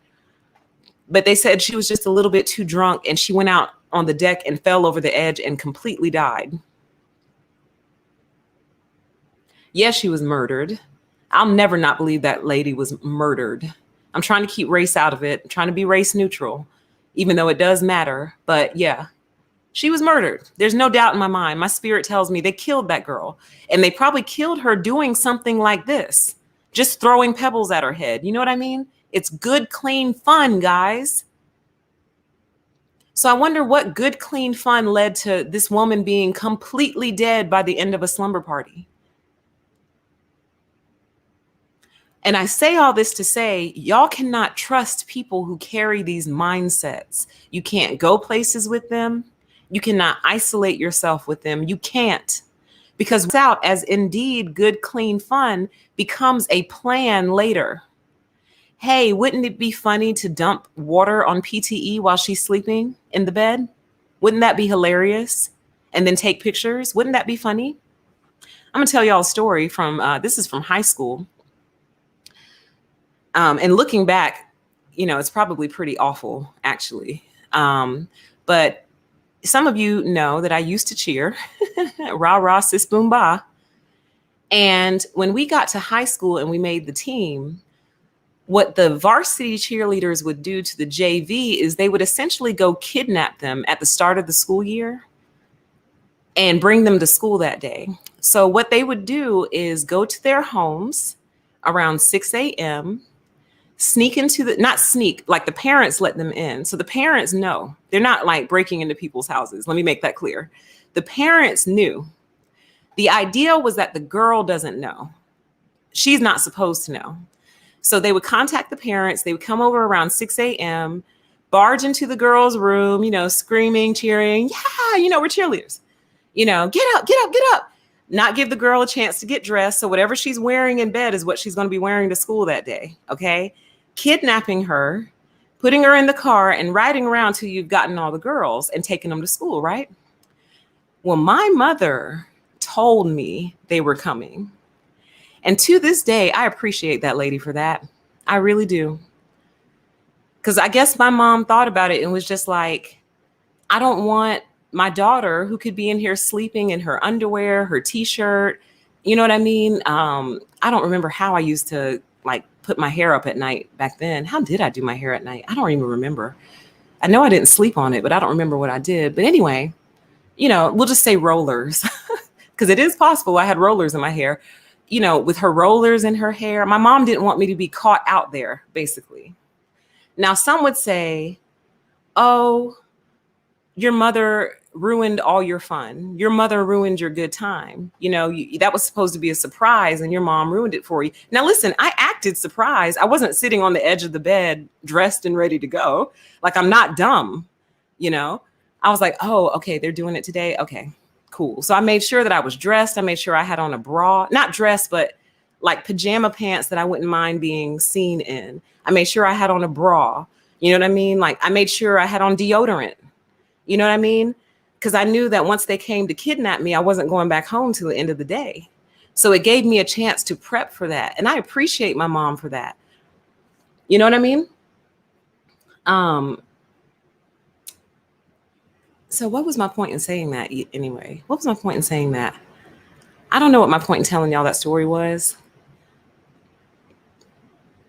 But they said she was just a little bit too drunk and she went out on the deck and fell over the edge and completely died. Yes, she was murdered. I'll never not believe that lady was murdered. I'm trying to keep race out of it, I'm trying to be race neutral, even though it does matter. But yeah, she was murdered. There's no doubt in my mind. My spirit tells me they killed that girl, and they probably killed her doing something like this, just throwing pebbles at her head. You know what I mean? It's good, clean fun, guys. So I wonder what good, clean fun led to this woman being completely dead by the end of a slumber party. And I say all this to say, y'all cannot trust people who carry these mindsets. You can't go places with them. You cannot isolate yourself with them. You can't. Because what's out as indeed good, clean fun becomes a plan later. Hey, wouldn't it be funny to dump water on PTE while she's sleeping in the bed? Wouldn't that be hilarious? And then take pictures? Wouldn't that be funny? I'm going to tell y'all a story from, this is from high school. And looking back, it's probably pretty awful, actually. But some of you know that I used to cheer, rah, rah, sis, boom, ba. And when we got to high school and we made the team, what the varsity cheerleaders would do to the JV is they would essentially go kidnap them at the start of the school year and bring them to school that day. So what they would do is go to their homes around 6 a.m., sneak into the, not sneak, like the parents let them in. So the parents know. They're not like breaking into people's houses. Let me make that clear. The parents knew. The idea was that the girl doesn't know. She's not supposed to know. So they would contact the parents. They would come over around 6 a.m., barge into the girl's room, screaming, cheering. Yeah, we're cheerleaders. Get up, get up, get up. Not give the girl a chance to get dressed. So whatever she's wearing in bed is what she's going to be wearing to school that day. Okay. Kidnapping her, putting her in the car and riding around till you've gotten all the girls and taking them to school. Right. Well, my mother told me they were coming. And to this day, I appreciate that lady for that. I really do. Because I guess my mom thought about it and was just like, I don't want my daughter, who could be in here sleeping in her underwear, her T-shirt. You know what I mean? I don't remember how I used to put my hair up at night back then. How did I do my hair at night? I don't even remember. I know I didn't sleep on it, but I don't remember what I did. But anyway, we'll just say rollers because it is possible I had rollers in my hair, with her rollers in her hair. My mom didn't want me to be caught out there, basically. Now, some would say, oh, your mother ruined all your fun. Your mother ruined your good time. That was supposed to be a surprise and your mom ruined it for you. Now, listen, I acted surprised. I wasn't sitting on the edge of the bed, dressed and ready to go. Like, I'm not dumb. I was like, oh, okay, they're doing it today. Okay, cool. So I made sure that I was dressed. I made sure I had on a bra, not dressed, but like pajama pants that I wouldn't mind being seen in. I made sure I had on a bra. You know what I mean? Like, I made sure I had on deodorant. You know what I mean? Because I knew that once they came to kidnap me, I wasn't going back home till the end of the day. So it gave me a chance to prep for that. And I appreciate my mom for that. You know what I mean? So what was my point in saying that anyway? What was my point in saying that? I don't know what my point in telling y'all that story was.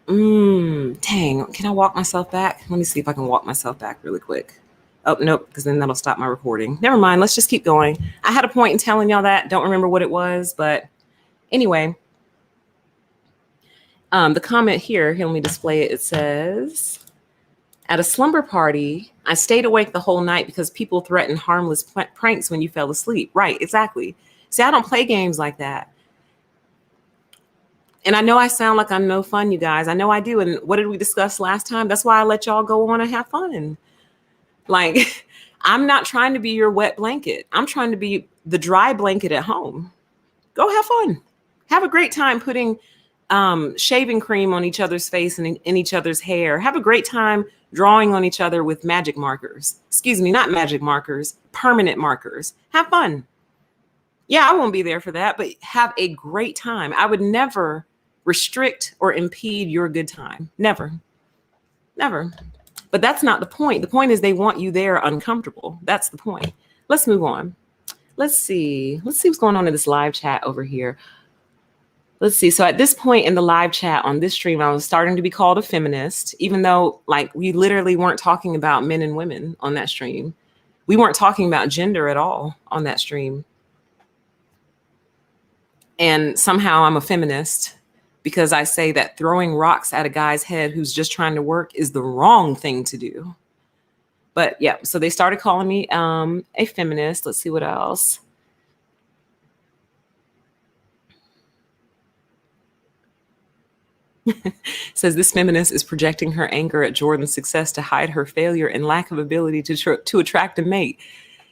Dang, can I walk myself back? Let me see if I can walk myself back really quick. Oh, nope, because then that'll stop my recording. Never mind, let's just keep going. I had a point in telling y'all that. Don't remember what it was, but anyway. The comment here, let me display it. It says, at a slumber party, I stayed awake the whole night because people threatened harmless pranks when you fell asleep. Right, exactly. See, I don't play games like that. And I know I sound like I'm no fun, you guys. I know I do. And what did we discuss last time? That's why I let y'all go on and have fun. Like, I'm not trying to be your wet blanket. I'm trying to be the dry blanket at home. Go have fun. Have a great time putting shaving cream on each other's face and in each other's hair. Have a great time drawing on each other with magic markers. Excuse me, not magic markers, permanent markers. Have fun. Yeah, I won't be there for that, but have a great time. I would never restrict or impede your good time. Never. Never. But that's not the point. The point is they want you there uncomfortable. That's the point. Let's move on. Let's see what's going on in this live chat over here. Let's see. So at this point in the live chat on this stream, I was starting to be called a feminist, even though we literally weren't talking about men and women on that stream. We weren't talking about gender at all on that stream. And somehow I'm a feminist because I say that throwing rocks at a guy's head who's just trying to work is the wrong thing to do. But yeah, so they started calling me a feminist. Let's see what else. Says this feminist is projecting her anger at Jordan's success to hide her failure and lack of ability to attract a mate.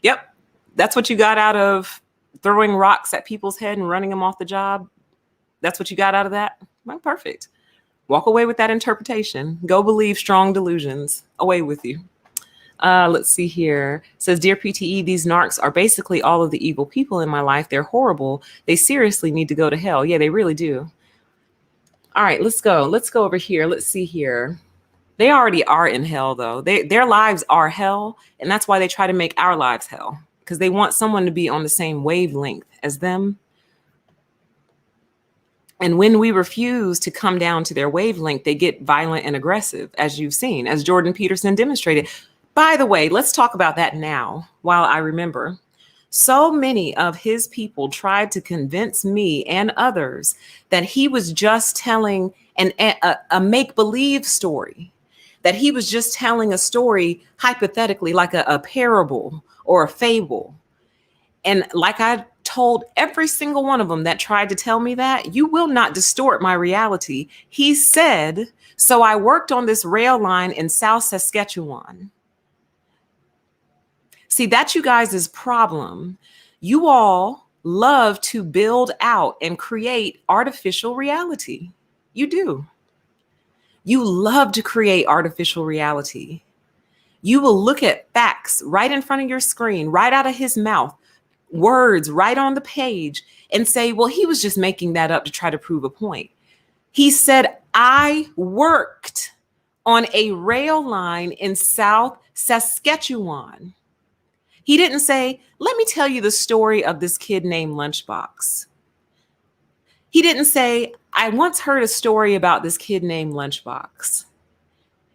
Yep, that's what you got out of throwing rocks at people's head and running them off the job. That's what you got out of that? Well, perfect. Walk away with that interpretation. Go believe strong delusions. Away with you. Let's see here. It says, Dear PTE, these narcs are basically all of the evil people in my life. They're horrible. They seriously need to go to hell. Yeah, they really do. All right, let's go. Let's go over here. Let's see here. They already are in hell, though. Their lives are hell, and that's why they try to make our lives hell, because they want someone to be on the same wavelength as them. And when we refuse to come down to their wavelength, they get violent and aggressive, as you've seen, as Jordan Peterson demonstrated. By the way, let's talk about that now while I remember. So many of his people tried to convince me and others that he was just telling a make-believe story, that he was just telling a story hypothetically, like a parable or a fable. And like I told every single one of them that tried to tell me that, you will not distort my reality. He said, so I worked on this rail line in South Saskatchewan. See, that's you guys' problem. You all love to build out and create artificial reality. You do. You love to create artificial reality. You will look at facts right in front of your screen, right out of his mouth, words right on the page, and say, well, he was just making that up to try to prove a point. He said, I worked on a rail line in South Saskatchewan. He didn't say, let me tell you the story of this kid named Lunchbox. He didn't say, I once heard a story about this kid named Lunchbox.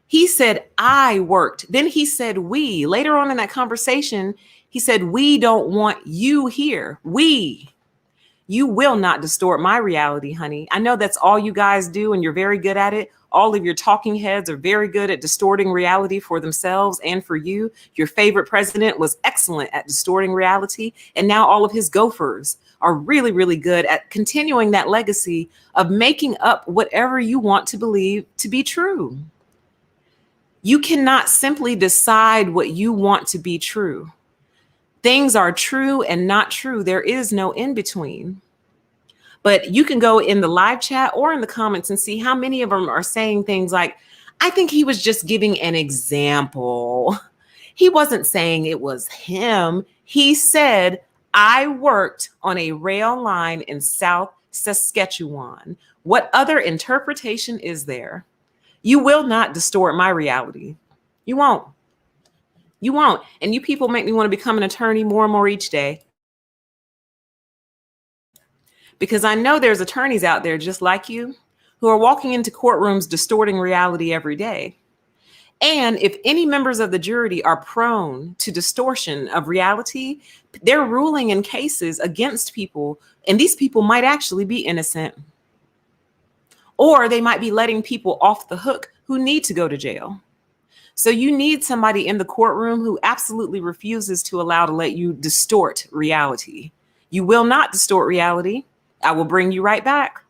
He said, I worked. Then he said, we. Later on in that conversation, he said, we don't want you here. We. You will not distort my reality, honey. I know that's all you guys do, and you're very good at it. All of your talking heads are very good at distorting reality for themselves and for you. Your favorite president was excellent at distorting reality. And now all of his gophers are really, really good at continuing that legacy of making up whatever you want to believe to be true. You cannot simply decide what you want to be true. Things are true and not true. There is no in between. But you can go in the live chat or in the comments and see how many of them are saying things like, I think he was just giving an example. He wasn't saying it was him. He said, I worked on a rail line in South Saskatchewan. What other interpretation is there? You will not distort my reality. You won't. You won't. And you people make me want to become an attorney more and more each day. Because I know there's attorneys out there just like you who are walking into courtrooms distorting reality every day. And if any members of the jury are prone to distortion of reality, they're ruling in cases against people, and these people might actually be innocent. Or they might be letting people off the hook who need to go to jail. So you need somebody in the courtroom who absolutely refuses to allow to let you distort reality. You will not distort reality. I will bring you right back.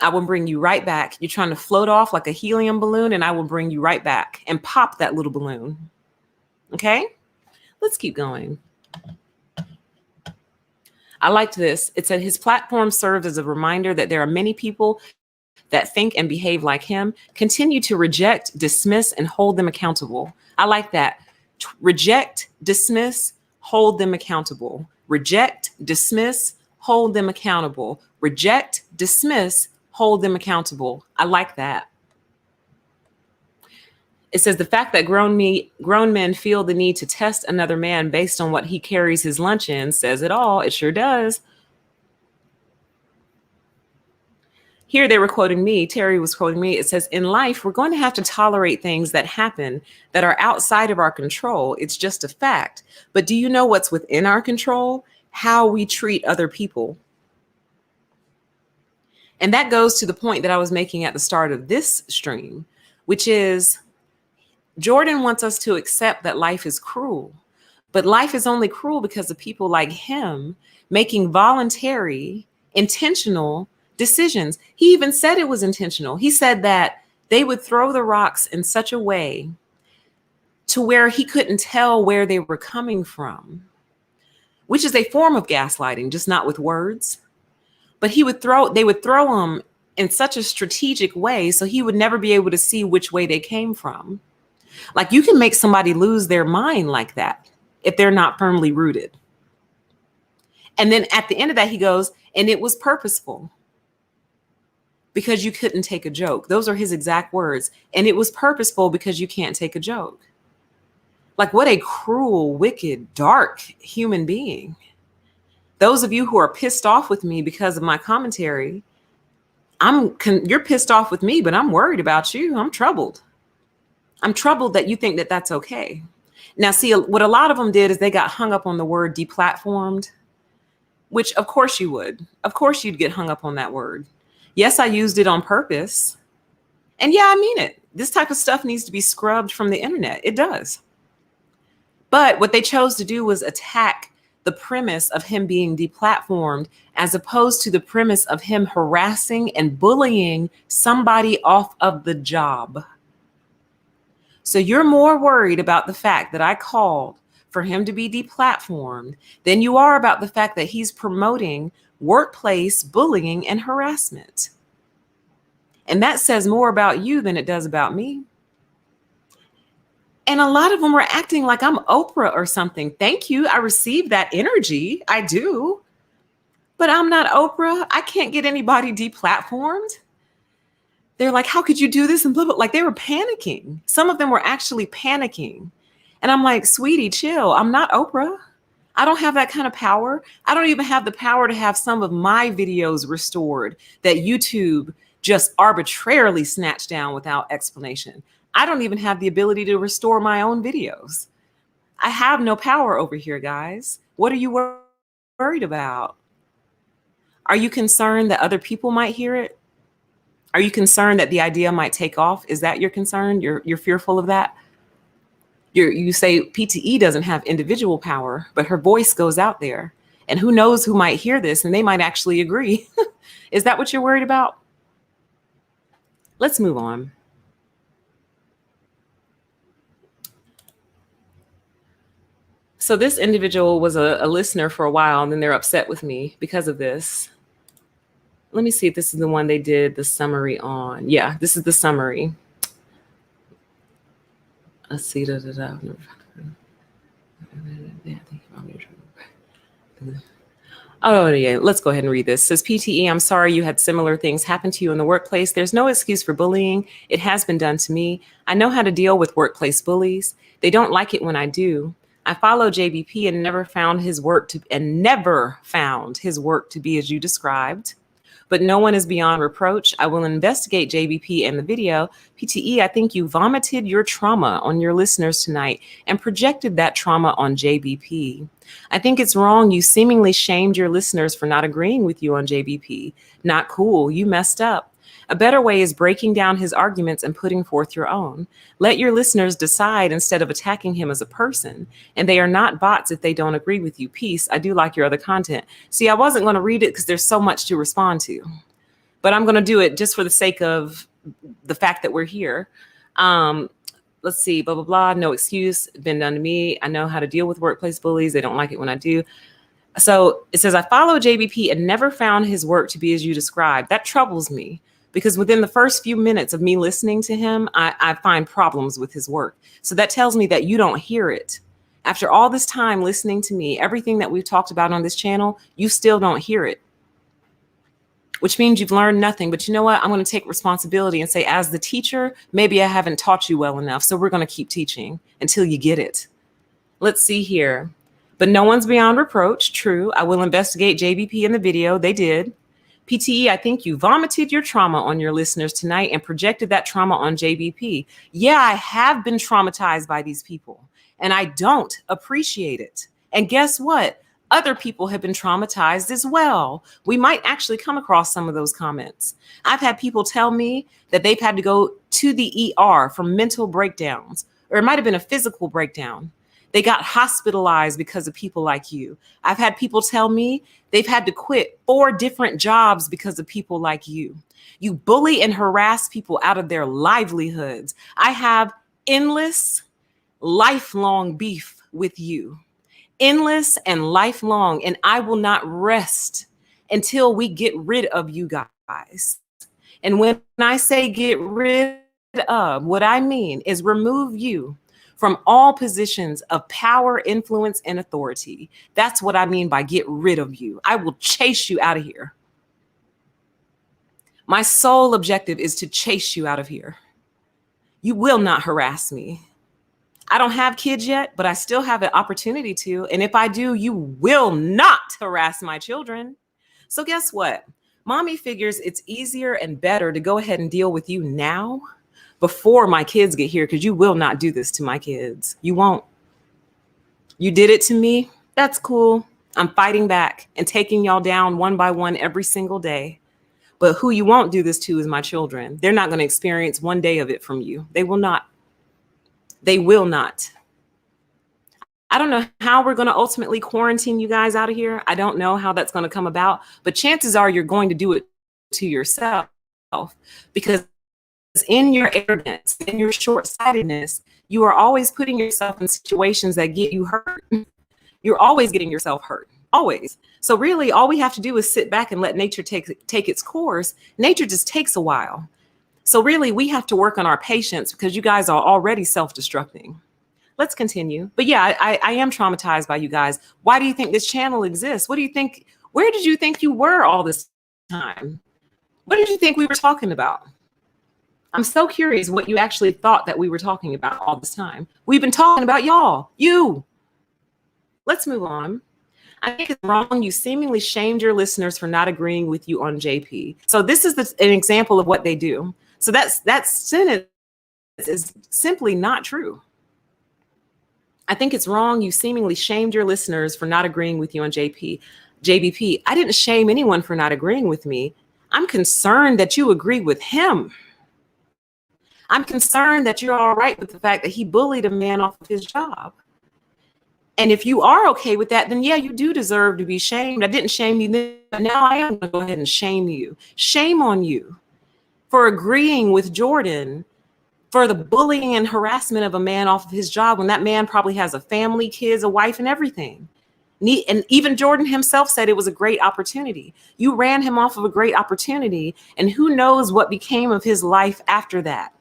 I will bring you right back. You're trying to float off like a helium balloon, and I will bring you right back and pop that little balloon. Okay? Let's keep going. I liked this. It said his platform served as a reminder that there are many people that think and behave like him. Continue to reject, dismiss, and hold them accountable. I like that. Reject, dismiss, hold them accountable. Reject, dismiss, hold them accountable. Reject, dismiss, hold them accountable. I like that. It says the fact that grown men feel the need to test another man based on what he carries his lunch in says it all. It sure does. Here they were quoting me. Terry was quoting me. It says, in life, we're going to have to tolerate things that happen that are outside of our control. It's just a fact. But do you know what's within our control? How we treat other people. And that goes to the point that I was making at the start of this stream, which is Jordan wants us to accept that life is cruel. But life is only cruel because of people like him making voluntary, intentional decisions. He even said it was intentional. He said that they would throw the rocks in such a way to where he couldn't tell where they were coming from, which is a form of gaslighting, just not with words. But they would throw them in such a strategic way so he would never be able to see which way they came from. Like you can make somebody lose their mind like that if they're not firmly rooted. And then at the end of that, he goes, and it was purposeful. because you couldn't take a joke. Those are his exact words. And it was purposeful because you can't take a joke. Like, what a cruel, wicked, dark human being. Those of you who are pissed off with me because of my commentary, you're pissed off with me, but I'm worried about you. I'm troubled. I'm troubled that you think that that's okay. Now, see, what a lot of them did is they got hung up on the word deplatformed, which of course you would. Of course you'd get hung up on that word. Yes, I used it on purpose. And yeah, I mean it. This type of stuff needs to be scrubbed from the internet. It does. But what they chose to do was attack the premise of him being deplatformed, as opposed to the premise of him harassing and bullying somebody off of the job. So you're more worried about the fact that I called for him to be deplatformed than you are about the fact that he's promoting workplace bullying and harassment. And that says more about you than it does about me. And a lot of them were acting like I'm Oprah or something. Thank you. I received that energy. I do. But I'm not Oprah. I can't get anybody deplatformed. They're like, how could you do this? And blah, blah. Like, they were panicking. Some of them were actually panicking. And I'm like, sweetie, chill. I'm not Oprah. I don't have that kind of power. I don't even have the power to have some of my videos restored that YouTube just arbitrarily snatched down without explanation. I don't even have the ability to restore my own videos. I have no power over here, guys. What are you worried about? Are you concerned that other people might hear it? Are you concerned that the idea might take off? Is that your concern? You're fearful of that? You say PTE doesn't have individual power, but her voice goes out there. And who knows who might hear this and they might actually agree. Is that what you're worried about? Let's move on. So this individual was a listener for a while, and then they're upset with me because of this. Let me see if this is the one they did the summary on. Yeah, this is the summary. Let's see. Oh, yeah. Let's go ahead and read this. It says, PTE, I'm sorry you had similar things happen to you in the workplace. There's no excuse for bullying. It has been done to me. I know how to deal with workplace bullies. They don't like it when I do. I follow JBP and never found his work to be as you described. But no one is beyond reproach. I will investigate JBP and the video. PTE, I think you vomited your trauma on your listeners tonight and projected that trauma on JBP. I think it's wrong. You seemingly shamed your listeners for not agreeing with you on JBP. Not cool. You messed up. A better way is breaking down his arguments and putting forth your own. Let your listeners decide instead of attacking him as a person. And they are not bots if they don't agree with you. Peace. I do like your other content. See, I wasn't going to read it because there's so much to respond to. But I'm going to do it just for the sake of the fact that we're here. Let's see, blah, blah, blah. No excuse. Been done to me. I know how to deal with workplace bullies. They don't like it when I do. So it says, I follow JBP and never found his work to be as you described. That troubles me. Because within the first few minutes of me listening to him, I find problems with his work. So that tells me that you don't hear it. After all this time listening to me, everything that we've talked about on this channel, you still don't hear it. Which means you've learned nothing. But you know what? I'm going to take responsibility and say, as the teacher, maybe I haven't taught you well enough. So we're going to keep teaching until you get it. Let's see here. But no one's beyond reproach. True. I will investigate JBP in the video. They did. PTE, I think you vomited your trauma on your listeners tonight and projected that trauma on JBP. Yeah, I have been traumatized by these people and I don't appreciate it. And guess what? Other people have been traumatized as well. We might actually come across some of those comments. I've had people tell me that they've had to go to the ER for mental breakdowns, or it might have been a physical breakdown. They got hospitalized because of people like you. I've had people tell me they've had to quit 4 different jobs because of people like you. You bully and harass people out of their livelihoods. I have endless, lifelong beef with you. Endless and lifelong, and I will not rest until we get rid of you guys. And when I say get rid of, what I mean is remove you from all positions of power, influence, and authority. That's what I mean by get rid of you. I will chase you out of here. My sole objective is to chase you out of here. You will not harass me. I don't have kids yet, but I still have an opportunity to. And if I do, you will not harass my children. So guess what? Mommy figures it's easier and better to go ahead and deal with you now before my kids get here, because you will not do this to my kids. You won't. You did it to me. That's cool. I'm fighting back and taking y'all down one by one every single day. But who you won't do this to is my children. They're not going to experience one day of it from you. They will not. They will not. I don't know how we're going to ultimately quarantine you guys out of here. I don't know how that's going to come about, but chances are you're going to do it to yourself, because in your arrogance, in your short-sightedness, you are always putting yourself in situations that get you hurt. You're always getting yourself hurt, always. So really, all we have to do is sit back and let nature take its course. Nature just takes a while. So really, we have to work on our patience, because you guys are already self-destructing. Let's continue. But yeah, I am traumatized by you guys. Why do you think this channel exists? What do you think? Where did you think you were all this time? What did you think we were talking about? I'm so curious what you actually thought that we were talking about all this time. We've been talking about y'all, you. Let's move on. I think it's wrong. You seemingly shamed your listeners for not agreeing with you on JP. So this is an example of what they do. So that sentence is simply not true. I think it's wrong. You seemingly shamed your listeners for not agreeing with you on JBP. I didn't shame anyone for not agreeing with me. I'm concerned that you agree with him. I'm concerned that you're all right with the fact that he bullied a man off of his job. And if you are okay with that, then yeah, you do deserve to be shamed. I didn't shame you then, but now I am going to go ahead and shame you. Shame on you for agreeing with Jordan for the bullying and harassment of a man off of his job, when that man probably has a family, kids, a wife, and everything. And even Jordan himself said it was a great opportunity. You ran him off of a great opportunity, and who knows what became of his life after that?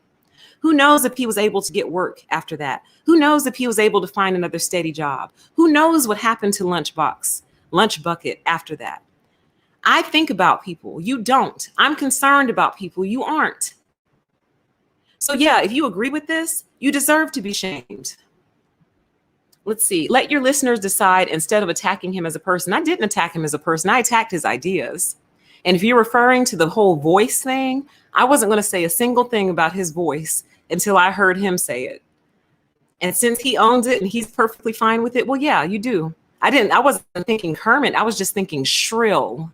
Who knows if he was able to get work after that? Who knows if he was able to find another steady job? Who knows what happened to Lunch Bucket after that? I think about people. You don't. I'm concerned about people. You aren't. So yeah, if you agree with this, you deserve to be shamed. Let's see. Let your listeners decide instead of attacking him as a person. I didn't attack him as a person. I attacked his ideas. And if you're referring to the whole voice thing, I wasn't going to say a single thing about his voice until I heard him say it. And since he owns it and he's perfectly fine with it, well, yeah, you do. I wasn't thinking Kermit. I was just thinking shrill.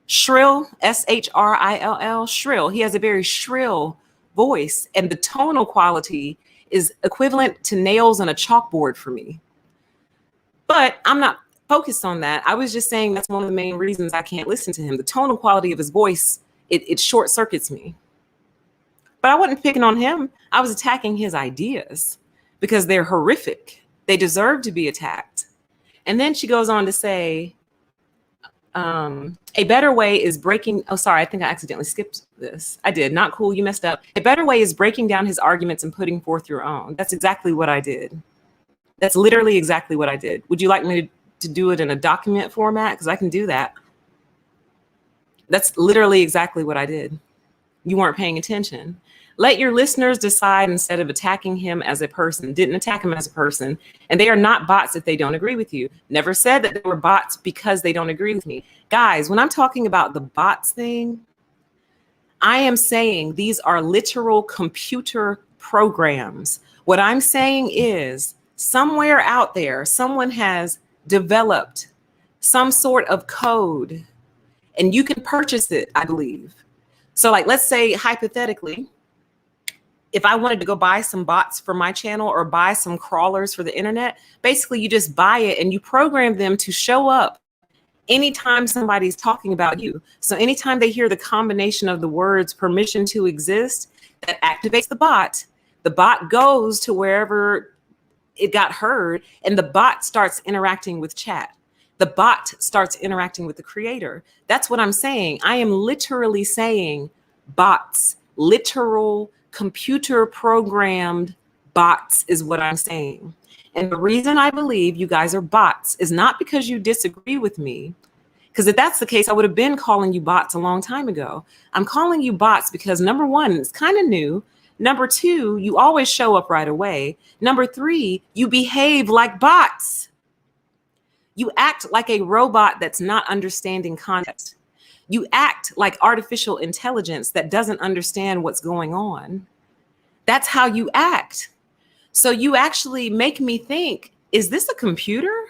Shrill, SHRILL, shrill. He has a very shrill voice, and the tonal quality is equivalent to nails on a chalkboard for me. But I'm not focused on that. I was just saying that's one of the main reasons I can't listen to him. The tonal quality of his voice, it short circuits me. But I wasn't picking on him. I was attacking his ideas because they're horrific. They deserve to be attacked. And then she goes on to say, a better way is breaking. Oh, sorry. I think I accidentally skipped this. I did. Not cool. You messed up. A better way is breaking down his arguments and putting forth your own. That's exactly what I did. That's literally exactly what I did. Would you like me to do it in a document format? Because I can do that. That's literally exactly what I did. You weren't paying attention. Let your listeners decide instead of attacking him as a person. Didn't attack him as a person. And they are not bots if they don't agree with you. Never said that they were bots because they don't agree with me. Guys, when I'm talking about the bots thing, I am saying these are literal computer programs. What I'm saying is somewhere out there, someone has developed some sort of code and you can purchase it, I believe. So like, let's say hypothetically, if I wanted to go buy some bots for my channel or buy some crawlers for the internet, basically you just buy it and you program them to show up anytime somebody's talking about you. So anytime they hear the combination of the words permission to exist, that activates the bot goes to wherever it got heard and the bot starts interacting with chat. The bot starts interacting with the creator. That's what I'm saying. I am literally saying bots, literal computer programmed bots is what I'm saying. And the reason I believe you guys are bots is not because you disagree with me, Because if that's the case, I would have been calling you bots a long time ago. I'm calling you bots because number one, it's kind of new. Number two, you always show up right away. Number three, you behave like bots. You act like a robot that's not understanding context. You act like artificial intelligence that doesn't understand what's going on. That's how you act. So you actually make me think, is this a computer?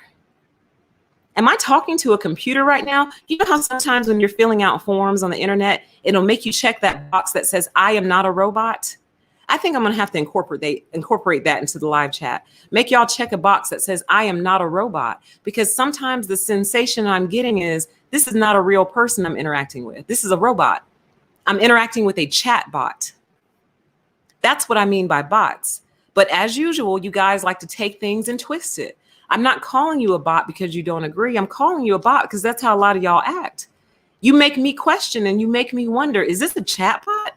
Am I talking to a computer right now? You know how sometimes when you're filling out forms on the internet, it'll make you check that box that says, I am not a robot? I think I'm going to have to incorporate that into the live chat. Make y'all check a box that says, I am not a robot, because sometimes the sensation I'm getting is, this is not a real person I'm interacting with. This is a robot. I'm interacting with a chat bot. That's what I mean by bots. But as usual, you guys like to take things and twist it. I'm not calling you a bot because you don't agree. I'm calling you a bot because that's how a lot of y'all act. You make me question and you make me wonder, is this a chat bot?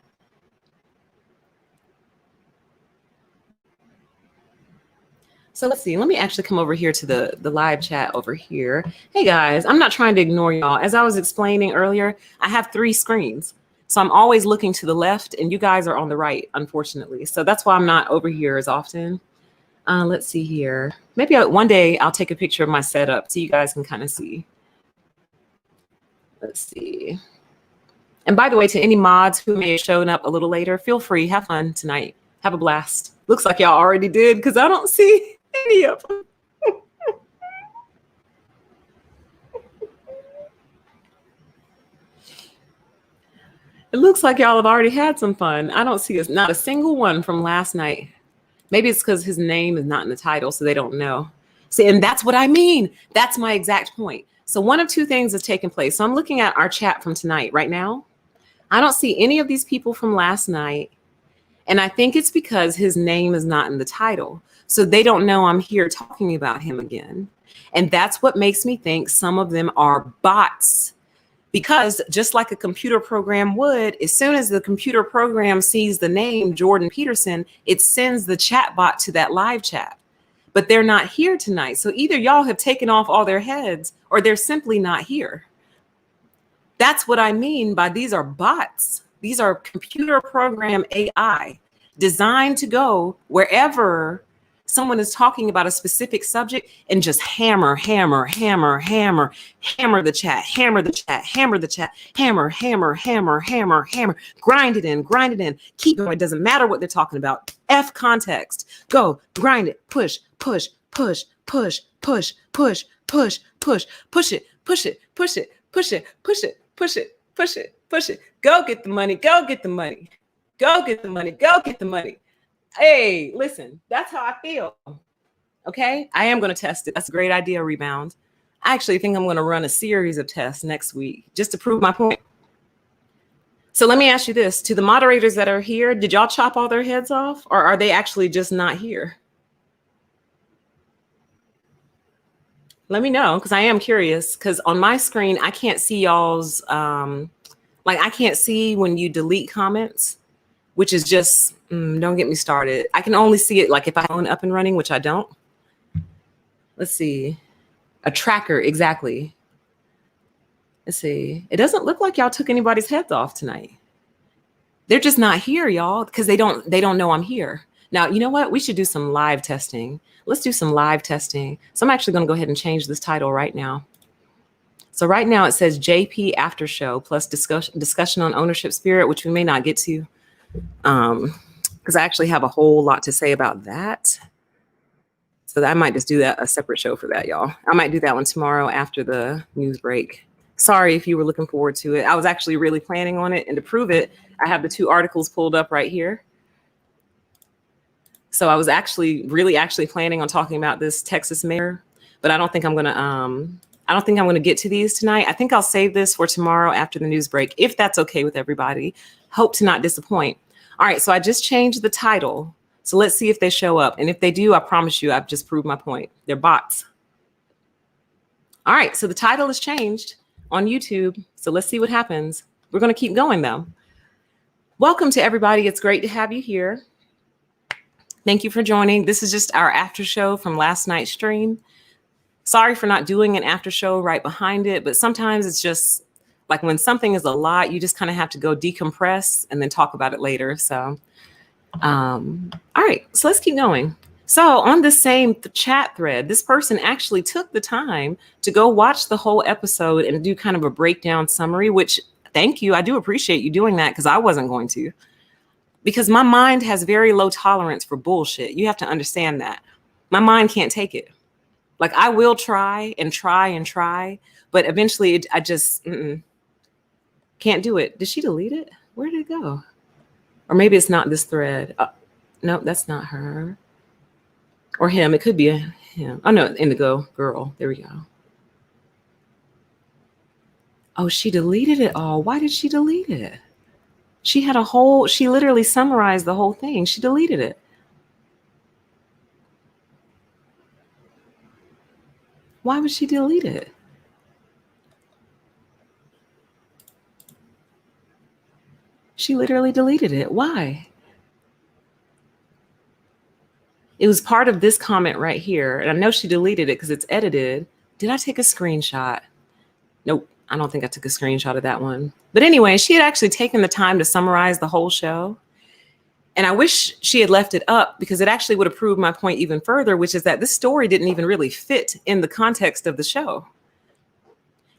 So let's see, let me actually come over here to the live chat over here. Hey guys, I'm not trying to ignore y'all. As I was explaining earlier, I have 3 screens. So I'm always looking to the left and you guys are on the right, unfortunately. So that's why I'm not over here as often. Let's see here. Maybe one day I'll take a picture of my setup so you guys can kind of see. Let's see. And by the way, to any mods who may have shown up a little later, feel free, have fun tonight. Have a blast. Looks like y'all already did because I don't see any of them. It looks like y'all have already had some fun. I don't see not a single one from last night. Maybe it's because his name is not in the title, so they don't know. See, and that's what I mean. That's my exact point. So one of 2 things has taken place. So I'm looking at our chat from tonight right now. I don't see any of these people from last night. And I think it's because his name is not in the title. So they don't know I'm here talking about him again. And that's what makes me think some of them are bots. Because just like a computer program would, as soon as the computer program sees the name Jordan Peterson, it sends the chat bot to that live chat. But they're not here tonight. So either y'all have taken off all their heads or they're simply not here. That's what I mean by these are bots. These are computer program AI designed to go wherever someone is talking about a specific subject and just hammer, hammer, hammer, hammer, hammer the chat, hammer the chat, hammer the chat, hammer, hammer, hammer, hammer, hammer, grind it in, keep going. It doesn't matter what they're talking about. F context, go, grind it, push, push, push, push, push, push, push, push, push it, push it, push it, push it, push it, push it, push it, push it. Go get the money, go get the money, go get the money, go get the money. Hey, listen, that's how I feel. Okay, I am going to test it. That's a great idea, Rebound. I actually think I'm going to run a series of tests next week just to prove my point. So let me ask you this. To the moderators that are here, did y'all chop all their heads off or are they actually just not here? Let me know because I am curious because on my screen, I can't see y'all's, I can't see when you delete comments, which is just, don't get me started. I can only see it like if I own up and running, which I don't. Let's see. A tracker, exactly. Let's see. It doesn't look like y'all took anybody's heads off tonight. They're just not here, y'all, because they don't know I'm here. Now, you know what? We should do some live testing. Let's do some live testing. So I'm actually going to go ahead and change this title right now. So right now it says JP After Show plus discussion on ownership spirit, which we may not get to. Because I actually have a whole lot to say about that. So I might just do that a separate show for that, y'all. I might do that one tomorrow after the news break. Sorry if you were looking forward to it. I was actually really planning on it. And to prove it, I have the 2 articles pulled up right here. So I was actually planning on talking about this Texas mayor, but I don't think I'm going to get to these tonight. I think I'll save this for tomorrow after the news break, if that's okay with everybody. Hope to not disappoint. All right, so I just changed the title. So let's see if they show up. And if they do, I promise you, I've just proved my point. They're bots. All right, so the title has changed on YouTube. So let's see what happens. We're going to keep going, though. Welcome to everybody. It's great to have you here. Thank you for joining. This is just our after show from last night's stream. Sorry for not doing an after show right behind it, but sometimes it's just like when something is a lot, you just kind of have to go decompress and then talk about it later. So, all right, so let's keep going. So on the same chat thread, this person actually took the time to go watch the whole episode and do kind of a breakdown summary, which thank you. I do appreciate you doing that because I wasn't going to. Because my mind has very low tolerance for bullshit. You have to understand that. My mind can't take it. Like I will try and try and try, but eventually I just can't do it. Did she delete it? Where did it go? Or maybe it's not this thread. No, that's not her. Or him. It could be him. Oh, no, Indigo girl. There we go. Oh, she deleted it all. Why did she delete it? She literally summarized the whole thing. She deleted it. Why would she delete it? She literally deleted it. Why? It was part of this comment right here. And I know she deleted it because it's edited. Did I take a screenshot? Nope. I don't think I took a screenshot of that one. But anyway, she had actually taken the time to summarize the whole show. And I wish she had left it up because it actually would have proved my point even further, which is that this story didn't even really fit in the context of the show.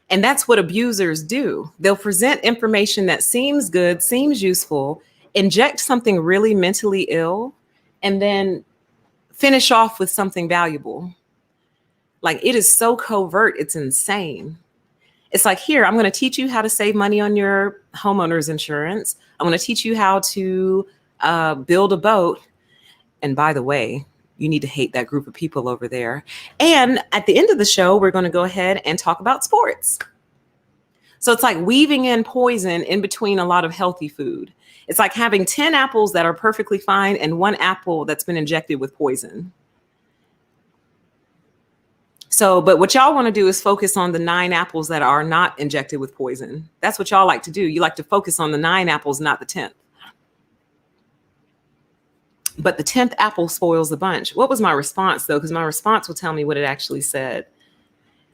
And that's what abusers do. They'll present information that seems good, seems useful, inject something really mentally ill, and then finish off with something valuable. Like it is so covert, it's insane. It's like, here, I'm going to teach you how to save money on your homeowner's insurance. I'm going to teach you how to build a boat. And by the way, you need to hate that group of people over there. And at the end of the show, we're going to go ahead and talk about sports. So it's like weaving in poison in between a lot of healthy food. It's like having 10 apples that are perfectly fine and one apple that's been injected with poison. So, but what y'all want to do is focus on the 9 apples that are not injected with poison. That's what y'all like to do. You like to focus on the 9 apples, not the 10th. But the 10th apple spoils the bunch. What was my response, though? Because my response will tell me what it actually said.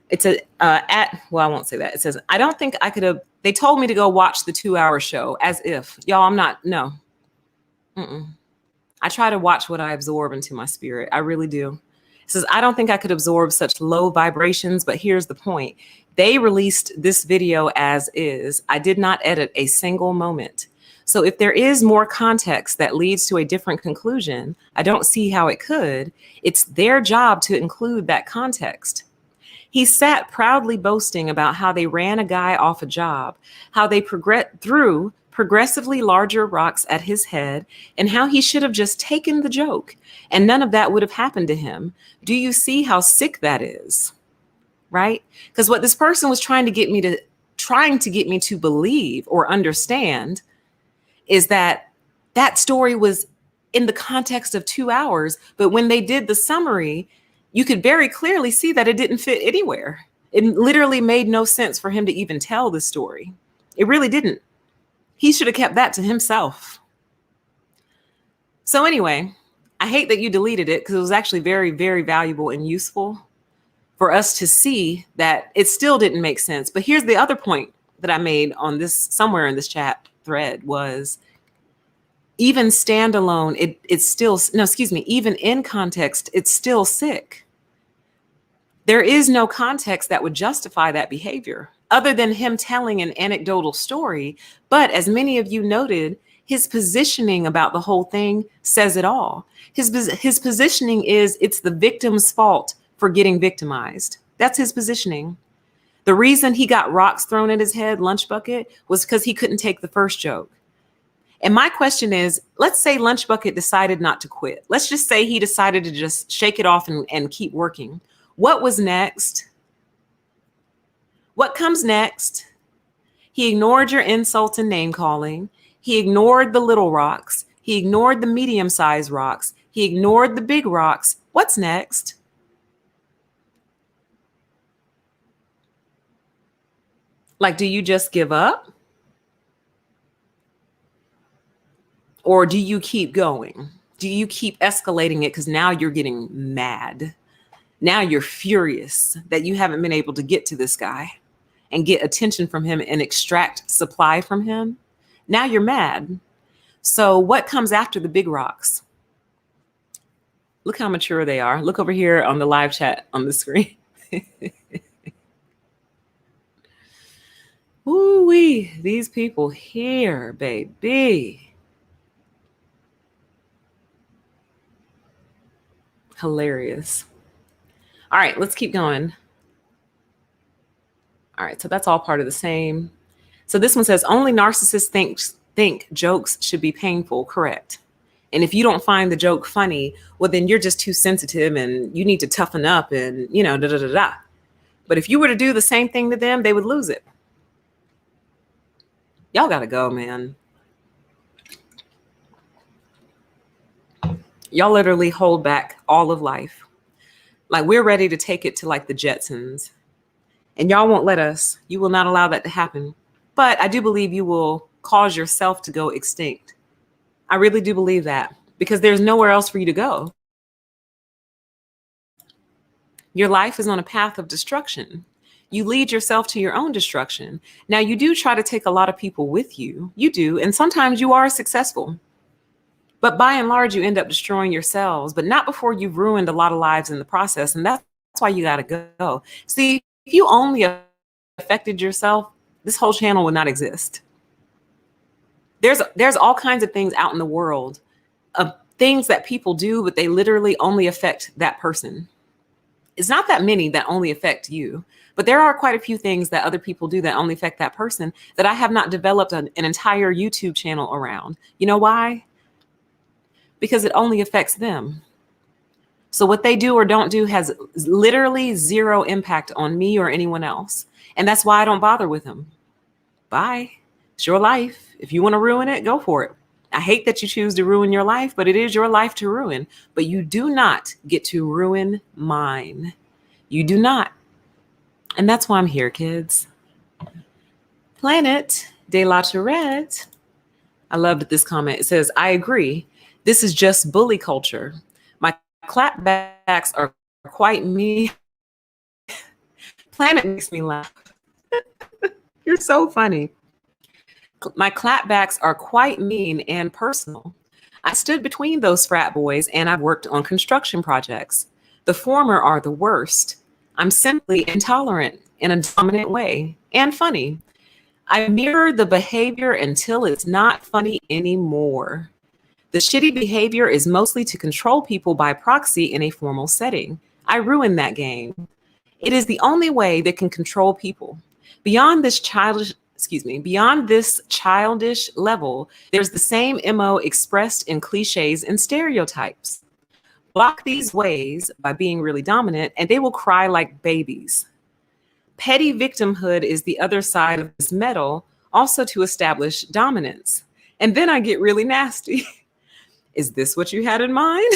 It's I won't say that. It says, I don't think I could have, they told me to go watch the 2-hour show as if, y'all, I'm not, no. I try to watch what I absorb into my spirit. I really do. It says, I don't think I could absorb such low vibrations, but here's the point. They released this video as is. I did not edit a single moment. So if there is more context that leads to a different conclusion, I don't see how it could. It's their job to include that context. He sat proudly boasting about how they ran a guy off a job, how they threw progressively larger rocks at his head, and how he should have just taken the joke, and none of that would have happened to him. Do you see how sick that is? Right? Because what this person was trying to get me to believe or understand is that that story was in the context of 2 hours, but when they did the summary, you could very clearly see that it didn't fit anywhere. It literally made no sense for him to even tell the story. It really didn't. He should have kept that to himself. So anyway, I hate that you deleted it because it was actually very, very valuable and useful for us to see that it still didn't make sense. But here's the other point that I made on this somewhere in this chat thread was even standalone, even in context, it's still sick. There is no context that would justify that behavior other than him telling an anecdotal story. But as many of you noted, his positioning about the whole thing says it all. His positioning is it's the victim's fault for getting victimized. That's his positioning. The reason he got rocks thrown at his head, lunch bucket, was because he couldn't take the first joke. And my question is, let's say Lunch Bucket decided not to quit. Let's just say he decided to just shake it off and keep working. What was next? What comes next? He ignored your insults and name calling. He ignored the little rocks. He ignored the medium-sized rocks. He ignored the big rocks. What's next? Like, do you just give up? Or do you keep going? Do you keep escalating it because now you're getting mad? Now you're furious that you haven't been able to get to this guy and get attention from him and extract supply from him. Now you're mad. So what comes after the big rocks? Look how mature they are. Look over here on the live chat on the screen. Ooh-wee, these people here, baby. Hilarious. All right, let's keep going. All right, so that's all part of the same. So this one says only narcissists think jokes should be painful, correct? And if you don't find the joke funny, well, then you're just too sensitive and you need to toughen up and, da da da da. But if you were to do the same thing to them, they would lose it. Y'all got to go, man. Y'all literally hold back all of life. Like we're ready to take it to like the Jetsons. And y'all won't let us. You will not allow that to happen. But I do believe you will cause yourself to go extinct. I really do believe that because there's nowhere else for you to go. Your life is on a path of destruction. You lead yourself to your own destruction. Now, you do try to take a lot of people with you. You do. And sometimes you are successful. But by and large, you end up destroying yourselves, but not before you've ruined a lot of lives in the process. And that's why you got to go. See, if you only affected yourself, this whole channel would not exist. There's all kinds of things out in the world of things that people do, but they literally only affect that person. It's not that many that only affect you, but there are quite a few things that other people do that only affect that person that I have not developed an entire YouTube channel around. You know why? Because it only affects them. So what they do or don't do has literally zero impact on me or anyone else. And that's why I don't bother with them. Bye. It's your life. If you want to ruin it, go for it. I hate that you choose to ruin your life, but it is your life to ruin. But you do not get to ruin mine. You do not. And that's why I'm here, kids. Planet de la Tourette. I loved this comment. It says, I agree. This is just bully culture. My clapbacks are quite mean. Planet makes me laugh. You're so funny. My clapbacks are quite mean and personal. I stood between those frat boys and I've worked on construction projects. The former are the worst. I'm simply intolerant in a dominant way and funny. I mirror the behavior until it's not funny anymore. The shitty behavior is mostly to control people by proxy in a formal setting. I ruin that game. It is the only way that can control people. Beyond this childish level, there's the same MO expressed in cliches and stereotypes. Block these ways by being really dominant, and they will cry like babies. Petty victimhood is the other side of this medal, also to establish dominance. And then I get really nasty. Is this what you had in mind?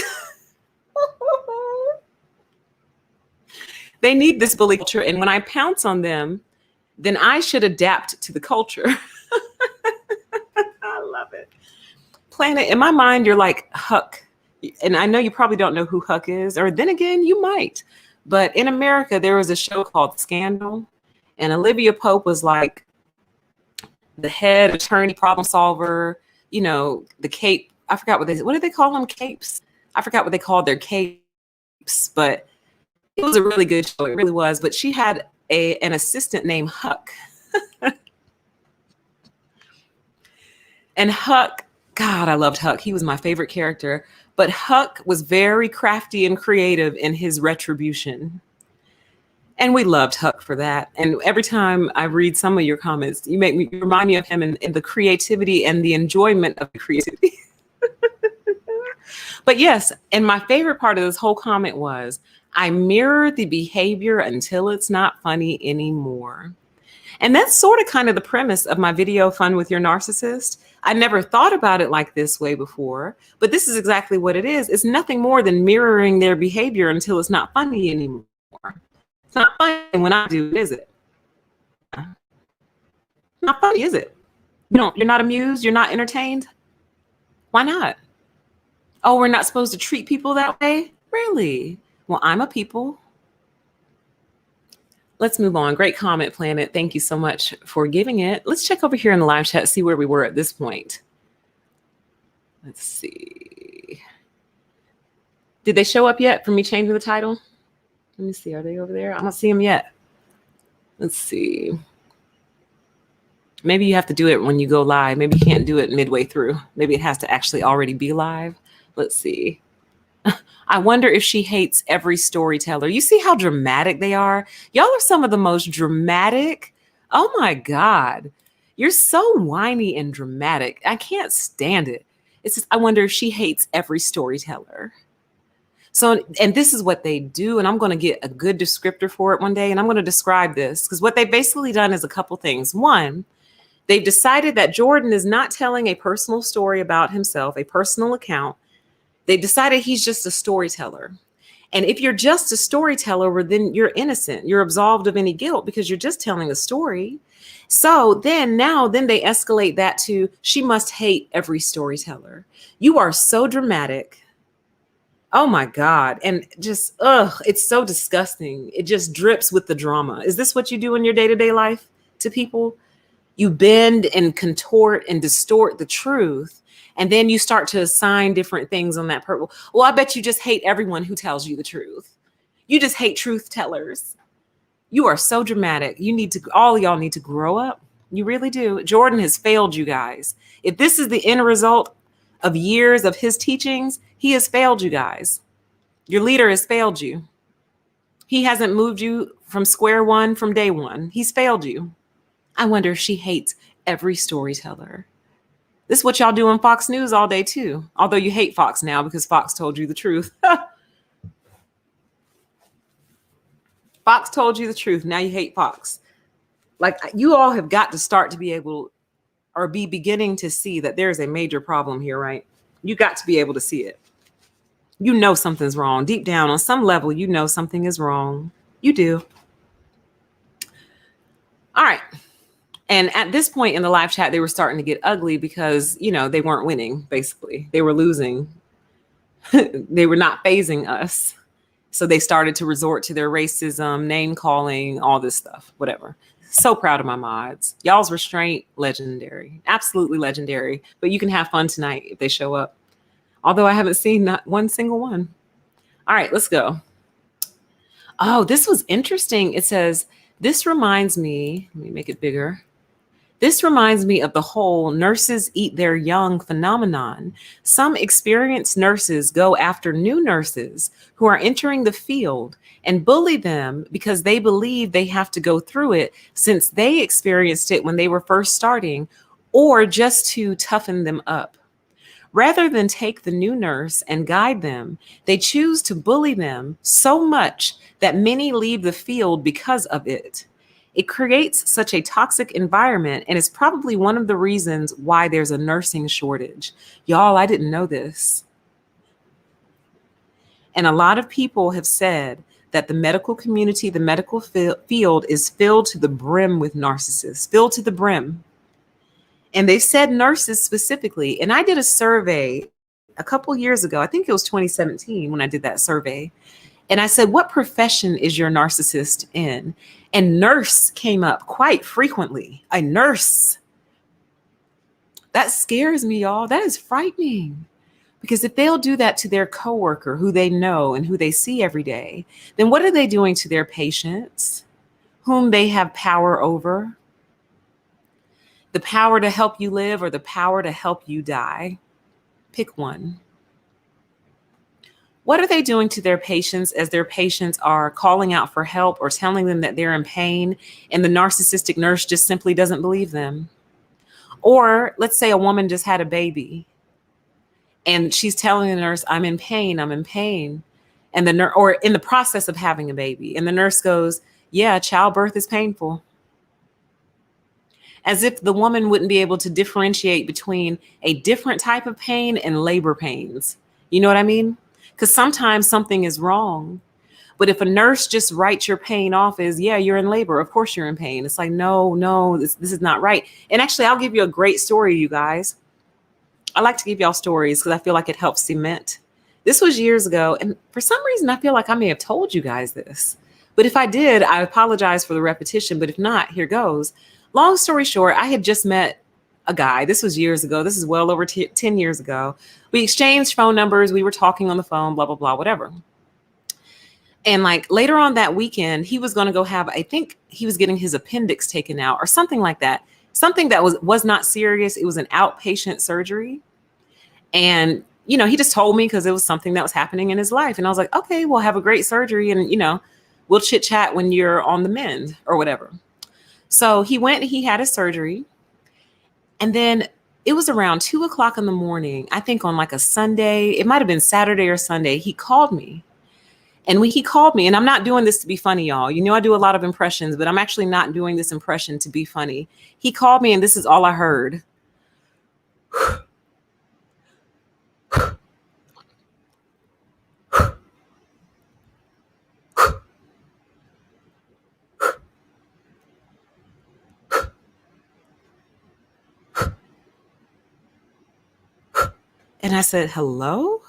They need this bully culture, and when I pounce on them, then I should adapt to the culture. I love it. Planet, in my mind, you're like Huck. And I know you probably don't know who Huck is, or then again, you might. But in America, there was a show called Scandal, and Olivia Pope was like the head attorney, problem solver, the cape. I forgot what did they call them? Capes? I forgot what they called their capes, but it was a really good show. It really was. But she had an assistant named Huck. And Huck, God, I loved Huck. He was my favorite character. But Huck was very crafty and creative in his retribution. And we loved Huck for that. And every time I read some of your comments, you remind me of him in the creativity and the enjoyment of the creativity. But yes, and my favorite part of this whole comment was, I mirror the behavior until it's not funny anymore. And that's sort of kind of the premise of my video, Fun with Your Narcissist. I never thought about it like this way before, but this is exactly what it is. It's nothing more than mirroring their behavior until it's not funny anymore. It's not funny when I do it, is it? Not funny, is it? You're not amused? You're not entertained? Why not? Oh, we're not supposed to treat people that way? Really? Well, I'm a people. Let's move on. Great comment, Planet. Thank you so much for giving it. Let's check over here in the live chat, see where we were at this point. Let's see. Did they show up yet for me changing the title? Let me see. Are they over there? I don't see them yet. Let's see. Maybe you have to do it when you go live. Maybe you can't do it midway through. Maybe it has to actually already be live. Let's see. I wonder if she hates every storyteller. You see how dramatic they are? Y'all are some of the most dramatic. Oh my God. You're so whiny and dramatic. I can't stand it. It's just, I wonder if she hates every storyteller. So, and this is what they do. And I'm going to get a good descriptor for it one day. And I'm going to describe this because what they've basically done is a couple things. One, they've decided that Jordan is not telling a personal story about himself, a personal account. They decided he's just a storyteller. And if you're just a storyteller, well, then you're innocent. You're absolved of any guilt because you're just telling a story. So then they escalate that to she must hate every storyteller. You are so dramatic. Oh my God. And just, it's so disgusting. It just drips with the drama. Is this what you do in your day-to-day life to people? You bend and contort and distort the truth. And then you start to assign different things on that purple. Well, I bet you just hate everyone who tells you the truth. You just hate truth tellers. You are so dramatic. All y'all need to grow up. You really do. Jordan has failed you guys. If this is the end result of years of his teachings, he has failed you guys. Your leader has failed you. He hasn't moved you from square one from day one. He's failed you. I wonder if she hates every storyteller. This is what y'all do on Fox News all day too. Although you hate Fox now because Fox told you the truth. Fox told you the truth. Now you hate Fox. Like you all have got to start to be able or be beginning to see that there's a major problem here, right? You got to be able to see it. You know something's wrong. Deep down on some level, you know something is wrong. You do. All right. And at this point in the live chat, they were starting to get ugly because, they weren't winning, basically. They were losing. They were not phasing us. So they started to resort to their racism, name calling, all this stuff, whatever. So proud of my mods. Y'all's restraint, legendary. Absolutely legendary. But you can have fun tonight if they show up. Although I haven't seen not one single one. All right, let's go. Oh, this was interesting. It says, this reminds me, let me make it bigger. This reminds me of the whole nurses eat their young phenomenon. Some experienced nurses go after new nurses who are entering the field and bully them because they believe they have to go through it since they experienced it when they were first starting, or just to toughen them up. Rather than take the new nurse and guide them, they choose to bully them so much that many leave the field because of it. It creates such a toxic environment and is probably one of the reasons why there's a nursing shortage. Y'all, I didn't know this. And a lot of people have said that the medical community, the medical field is filled to the brim with narcissists, filled to the brim. And they said nurses specifically. And I did a survey a couple years ago. I think it was 2017 when I did that survey. And I said, what profession is your narcissist in? And nurse came up quite frequently. A nurse. That scares me, y'all. That is frightening. Because if they'll do that to their coworker who they know and who they see every day, then what are they doing to their patients whom they have power over? The power to help you live or the power to help you die? Pick one. What are they doing to their patients as their patients are calling out for help or telling them that they're in pain and the narcissistic nurse just simply doesn't believe them? Or let's say a woman just had a baby and she's telling the nurse, I'm in pain, I'm in pain. And the nurse, or in the process of having a baby, and the nurse goes, yeah, childbirth is painful. As if the woman wouldn't be able to differentiate between a different type of pain and labor pains. You know what I mean? Because sometimes something is wrong. But if a nurse just writes your pain off as, yeah, you're in labor, of course you're in pain. It's like, no, this is not right. And actually, I'll give you a great story, you guys. I like to give y'all stories because I feel like it helps cement. This was years ago. And for some reason, I feel like I may have told you guys this. But if I did, I apologize for the repetition. But if not, here goes. Long story short, I had just met a guy. This was years ago. This is well over 10 years ago. We exchanged phone numbers. We were talking on the phone, blah, blah, blah, whatever. And like later on that weekend, he was going to go have, I think he was getting his appendix taken out or something like that. Something that was not serious. It was an outpatient surgery. And, you know, he just told me because it was something that was happening in his life. And I was like, okay, well, have a great surgery. And, you know, we'll chit chat when you're on the mend or whatever. So he went, he had his surgery. And then it was around 2:00 in the morning, I think on like a Sunday, it might've been Saturday or Sunday. He called me. And when he called me, and I'm not doing this to be funny, y'all, you know, I do a lot of impressions, but I'm actually not doing this impression to be funny. He called me and this is all I heard. And I said, hello?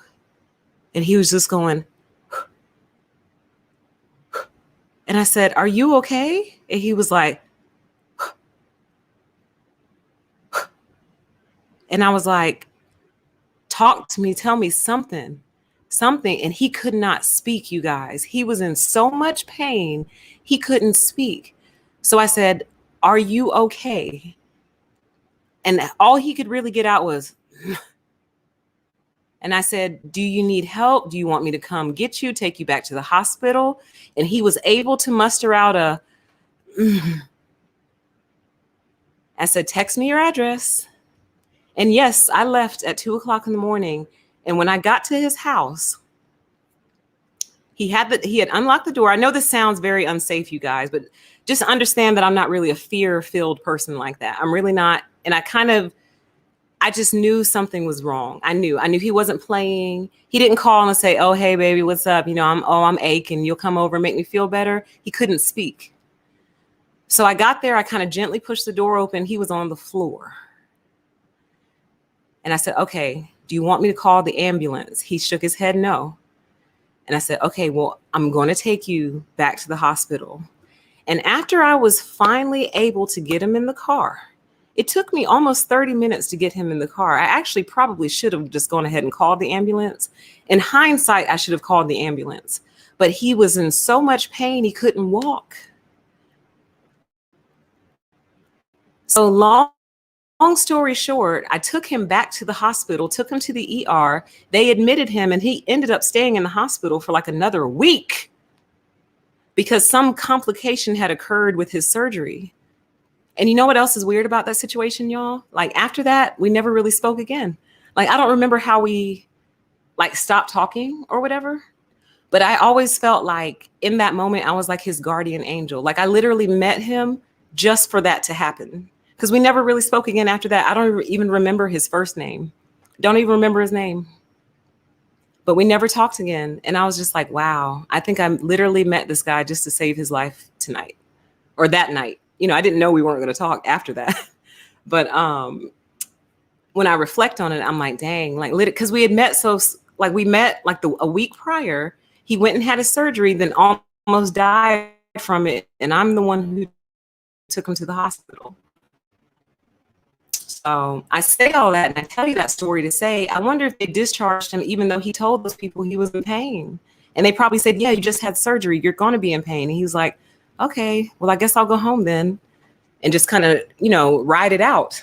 And he was just going, and I said, are you okay? And he was like, and I was like, talk to me, tell me something. And he could not speak, you guys. He was in so much pain, he couldn't speak. So I said, are you okay? And all he could really get out was, and I said, do you need help? Do you want me to come get you, take you back to the hospital? And he was able to muster out a, I said, text me your address. And yes, I left at 2:00 in the morning. And when I got to his house, he had unlocked the door. I know this sounds very unsafe, you guys, but just understand that I'm not really a fear-filled person like that. I'm really not. And I just knew something was wrong. I knew he wasn't playing. He didn't call and say, oh, hey, baby, what's up? You know, I'm aching. You'll come over and make me feel better. He couldn't speak. So I got there. I kind of gently pushed the door open. He was on the floor. And I said, okay, do you want me to call the ambulance? He shook his head, no. And I said, okay, well, I'm going to take you back to the hospital. And after I was finally able to get him in the car, it took me almost 30 minutes to get him in the car. I actually probably should have just gone ahead and called the ambulance. In hindsight, I should have called the ambulance. But he was in so much pain, he couldn't walk. So long story short, I took him back to the hospital, took him to the ER. They admitted him and he ended up staying in the hospital for like another week because some complication had occurred with his surgery. And you know what else is weird about that situation, y'all? Like after that, we never really spoke again. Like, I don't remember how we like stopped talking or whatever, but I always felt like in that moment, I was like his guardian angel. Like I literally met him just for that to happen because we never really spoke again after that. I don't even remember his first name. Don't even remember his name, but we never talked again. And I was just like, wow, I think I literally met this guy just to save his life tonight or that night. You know, I didn't know we weren't going to talk after that. But when I reflect on it, I'm like, dang, like, because we had met. So like we met like a week prior. He went and had his surgery, then almost died from it. And I'm the one who took him to the hospital. So I say all that and I tell you that story to say, I wonder if they discharged him, even though he told those people he was in pain. And they probably said, yeah, you just had surgery. You're going to be in pain. And he was like, okay, well, I guess I'll go home then and just kind of, you know, ride it out.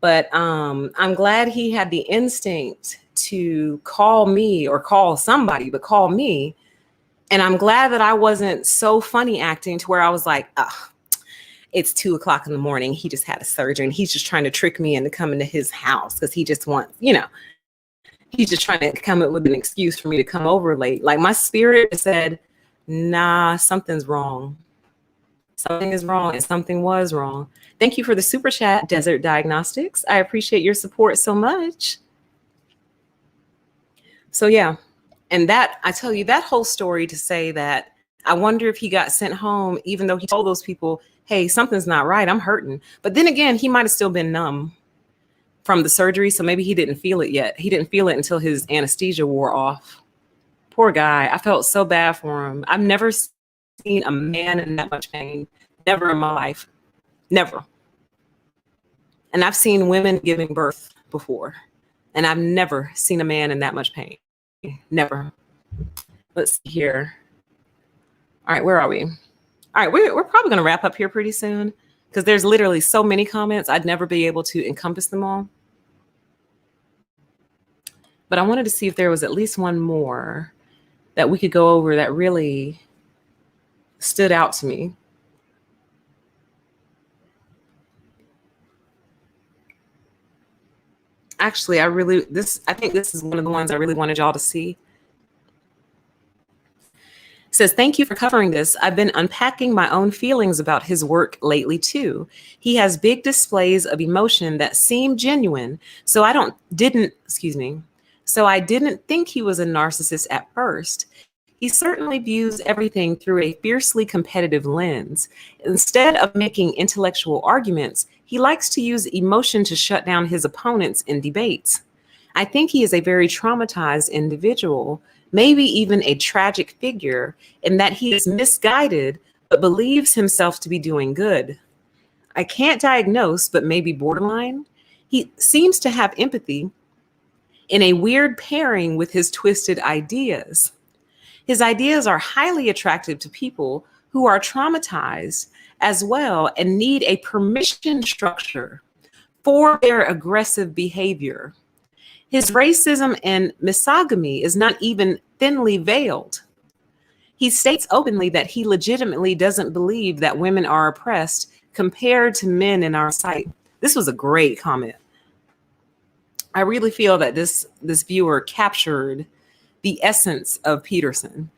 But I'm glad he had the instinct to call me or call somebody, but call me. And I'm glad that I wasn't so funny acting to where I was like, oh, it's 2:00 in the morning. He just had a surgery and he's just trying to trick me into coming to his house because he just wants, you know, he's just trying to come up with an excuse for me to come over late. Like my spirit said, nah, something's wrong. Something is wrong and something was wrong. Thank you for the super chat, Desert Diagnostics. I appreciate your support so much. So yeah, and that, I tell you that whole story to say that I wonder if he got sent home, even though he told those people, hey, something's not right, I'm hurting. But then again, he might've still been numb from the surgery. So maybe he didn't feel it yet. He didn't feel it until his anesthesia wore off. Poor guy. I felt so bad for him. I've never seen a man in that much pain. Never in my life. Never. And I've seen women giving birth before, and I've never seen a man in that much pain. Never. Let's see here. All right, where are we? All right, we're probably going to wrap up here pretty soon because there's literally so many comments. I'd never be able to encompass them all. But I wanted to see if there was at least one more that we could go over that really stood out to me. Actually, I think this is one of the ones I really wanted y'all to see. It says, thank you for covering this. I've been unpacking my own feelings about his work lately too. He has big displays of emotion that seem genuine. So I didn't think he was a narcissist at first. He certainly views everything through a fiercely competitive lens. Instead of making intellectual arguments, he likes to use emotion to shut down his opponents in debates. I think he is a very traumatized individual, maybe even a tragic figure, in that he is misguided but believes himself to be doing good. I can't diagnose, but maybe borderline. He seems to have empathy in a weird pairing with his twisted ideas. His ideas are highly attractive to people who are traumatized as well and need a permission structure for their aggressive behavior. His racism and misogamy is not even thinly veiled. He states openly that he legitimately doesn't believe that women are oppressed compared to men in our sight. This was a great comment. I really feel that this viewer captured the essence of Peterson.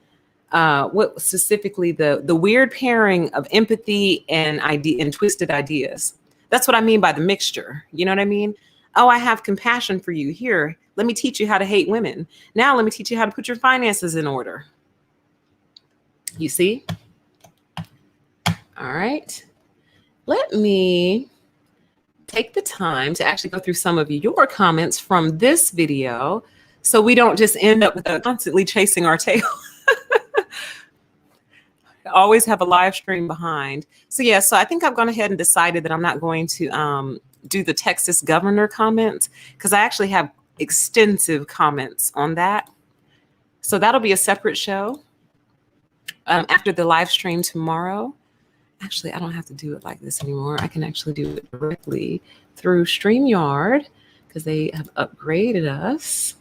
What specifically the weird pairing of empathy and twisted ideas. That's what I mean by the mixture. You know what I mean? Oh, I have compassion for you. Here, let me teach you how to hate women. Now let me teach you how to put your finances in order. You see? All right. Let me take the time to actually go through some of your comments from this video so we don't just end up with constantly chasing our tail. Always have a live stream behind. So yeah, so I think I've gone ahead and decided that I'm not going to do the Texas governor comments because I actually have extensive comments on that. So that'll be a separate show after the live stream tomorrow. Actually, I don't have to do it like this anymore. I can actually do it directly through StreamYard because they have upgraded us.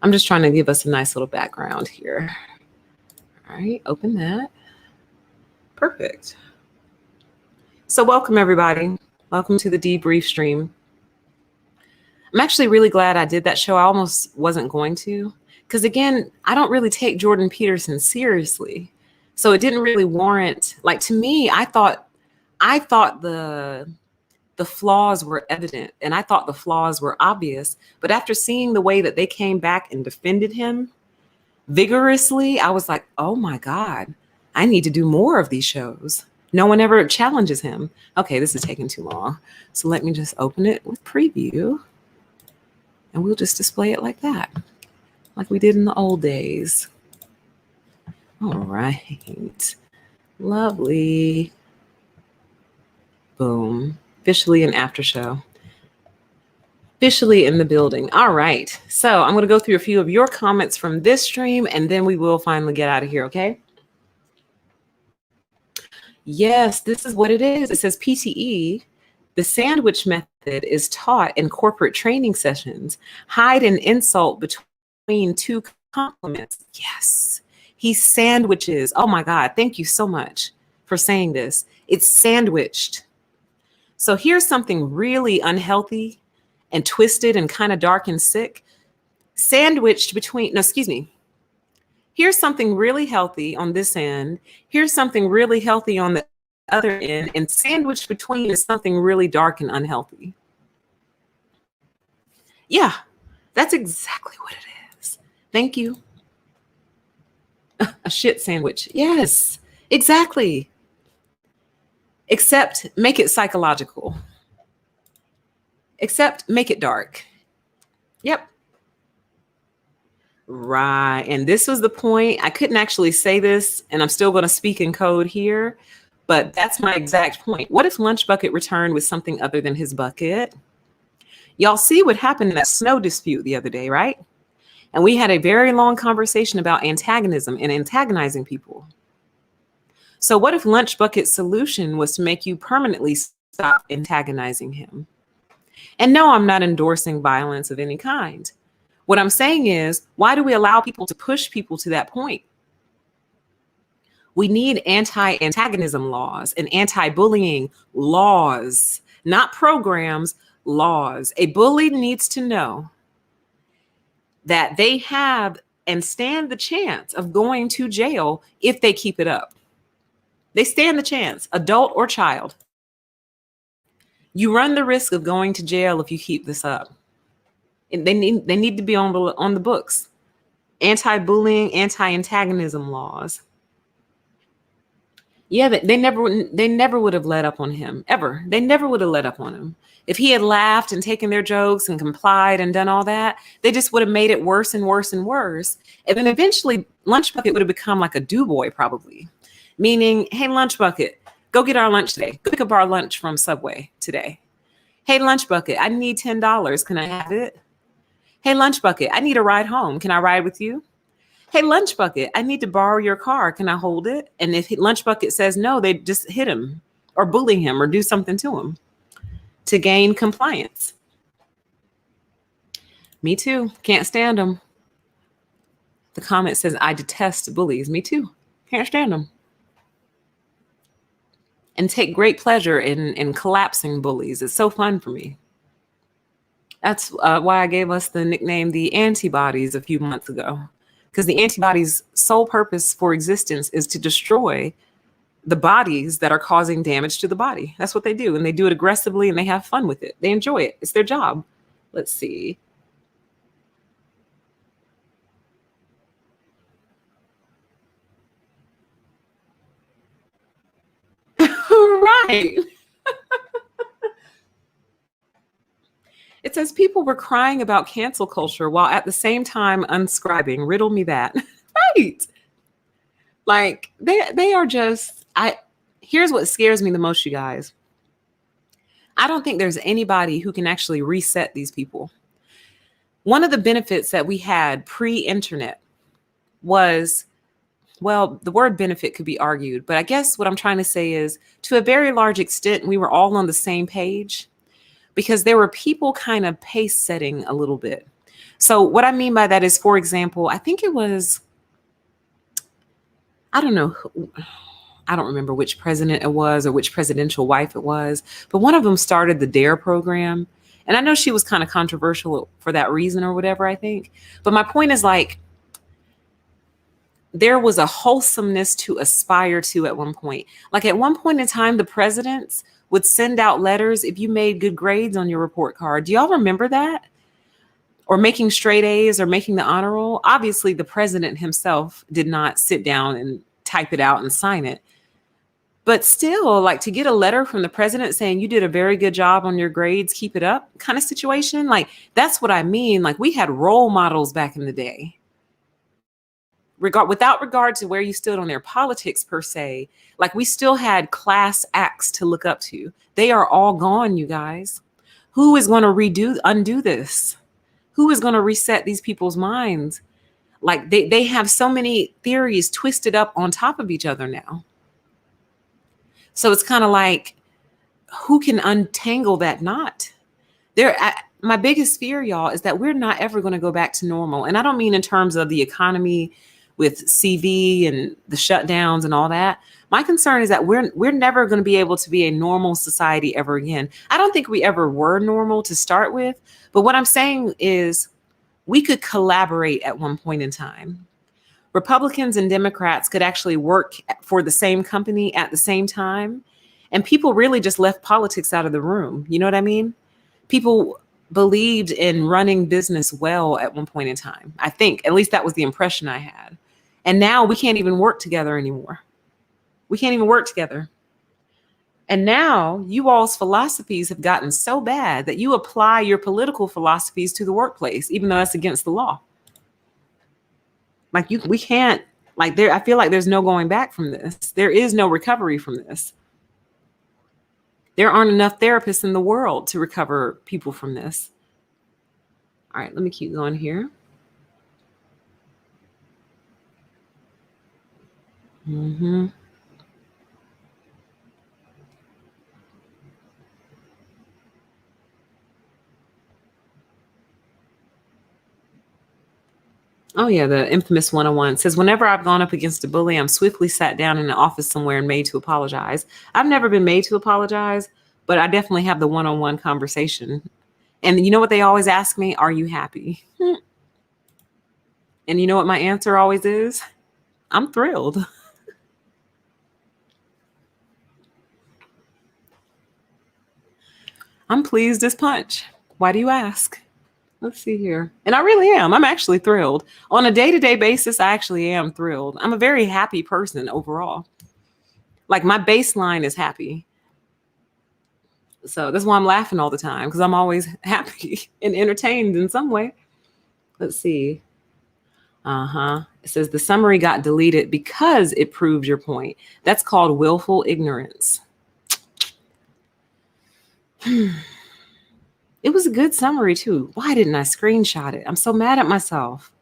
I'm just trying to give us a nice little background here. All right, open that. Perfect. So welcome, everybody. Welcome to the debrief stream. I'm actually really glad I did that show. I almost wasn't going to, because again, I don't really take Jordan Peterson seriously. So it didn't really warrant, like, to me, I thought the flaws were evident and I thought the flaws were obvious. But after seeing the way that they came back and defended him vigorously, I was like, oh my God, I need to do more of these shows. No one ever challenges him. Okay, this is taking too long. So let me just open it with preview and we'll just display it like that, like we did in the old days. All right, lovely. Boom, officially an after show. Officially in the building. All right, so I'm gonna go through a few of your comments from this stream and then we will finally get out of here, okay? Yes, this is what it is. It says PTE, the sandwich method is taught in corporate training sessions. Hide an insult between two compliments. Yes, he sandwiches. Oh my God, thank you so much for saying this. It's sandwiched. So here's something really unhealthy and twisted and kind of dark and sick. Sandwiched between, no, excuse me. Here's something really healthy on this end. Here's something really healthy on the other end. And sandwiched between is something really dark and unhealthy. Yeah, that's exactly what it is. Thank you. A shit sandwich. Yes, exactly. Except make it psychological. Except make it dark. Yep. Right. And this was the point. I couldn't actually say this, and I'm still going to speak in code here, but that's my exact point. What if Lunch Bucket returned with something other than his bucket? Y'all see what happened in that snow dispute the other day, right? And we had a very long conversation about antagonism and antagonizing people. So, what if Lunch Bucket's solution was to make you permanently stop antagonizing him? And no, I'm not endorsing violence of any kind. What I'm saying is, why do we allow people to push people to that point? We need anti-antagonism laws and anti-bullying laws, not programs, laws. A bully needs to know that they have and stand the chance of going to jail if they keep it up. They stand the chance, adult or child. You run the risk of going to jail if you keep this up. And they need to be on the books. Anti-bullying, anti-antagonism laws. Yeah, they never would have let up on him, ever. They never would have let up on him. If he had laughed and taken their jokes and complied and done all that, they just would have made it worse and worse and worse. And then eventually Lunch Bucket would have become like a do boy, probably. Meaning, hey, Lunch Bucket, go get our lunch today. Go pick up our lunch from Subway today. Hey, Lunch Bucket, I need $10. Can I have it? Hey, Lunch Bucket, I need a ride home. Can I ride with you? Hey, Lunch Bucket, I need to borrow your car. Can I hold it? And if Lunch Bucket says no, they just hit him or bully him or do something to him to gain compliance. Me too. Can't stand them. The comment says, I detest bullies. Me too. Can't stand them. And take great pleasure in collapsing bullies. It's so fun for me. That's why I gave us the nickname the antibodies a few months ago. Because the antibodies' sole purpose for existence is to destroy the bodies that are causing damage to the body. That's what they do. And they do it aggressively and they have fun with it. They enjoy it. It's their job. Let's see. Right. It says people were crying about cancel culture while at the same time unscribing. Riddle me that. Right. Like they are just, here's what scares me the most, you guys. I don't think there's anybody who can actually reset these people. One of the benefits that we had pre-internet was, well, the word benefit could be argued, but I guess what I'm trying to say is to a very large extent, we were all on the same page because there were people kind of pace setting a little bit. So what I mean by that is, for example, I think it was, I don't know, I don't remember which president it was or which presidential wife it was, but one of them started the DARE program. And I know she was kind of controversial for that reason or whatever, I think. But my point is, like, there was a wholesomeness to aspire to at one point. Like at one point in time, the presidents would send out letters if you made good grades on your report card. Do y'all remember that? Or making straight A's or making the honor roll? Obviously, the president himself did not sit down and type it out and sign it. But still, like to get a letter from the president saying you did a very good job on your grades, keep it up kind of situation. Like that's what I mean. Like we had role models back in the day. Without regard to where you stood on their politics per se, like we still had class acts to look up to. They are all gone, you guys. Who is going to undo this? Who is going to reset these people's minds? Like they have so many theories twisted up on top of each other now. So it's kind of like, who can untangle that knot? My biggest fear, y'all, is that we're not ever going to go back to normal. And I don't mean in terms of the economy with CV and the shutdowns and all that. My concern is that we're never going to be able to be a normal society ever again. I don't think we ever were normal to start with. But what I'm saying is we could collaborate at one point in time. Republicans and Democrats could actually work for the same company at the same time. And people really just left politics out of the room. You know what I mean? People believed in running business well at one point in time. I think, at least that was the impression I had. And now we can't even work together anymore. We can't even work together. And now you all's philosophies have gotten so bad that you apply your political philosophies to the workplace, even though that's against the law. Like we can't, like there, I feel like there's no going back from this. There is no recovery from this. There aren't enough therapists in the world to recover people from this. All right, let me keep going here. Mm-hmm. Oh, yeah, the infamous 101 says, whenever I've gone up against a bully, I'm swiftly sat down in an office somewhere and made to apologize. I've never been made to apologize, but I definitely have the one-on-one conversation. And you know what they always ask me? Are you happy? And you know what my answer always is? I'm thrilled. I'm pleased as punch. Why do you ask? Let's see here. And I really am. I'm actually thrilled. On a day-to-day basis, I actually am thrilled. I'm a very happy person overall. Like my baseline is happy. So that's why I'm laughing all the time, because I'm always happy and entertained in some way. Let's see. It says the summary got deleted because it proved your point. That's called willful ignorance. It was a good summary too. Why didn't I screenshot it? I'm so mad at myself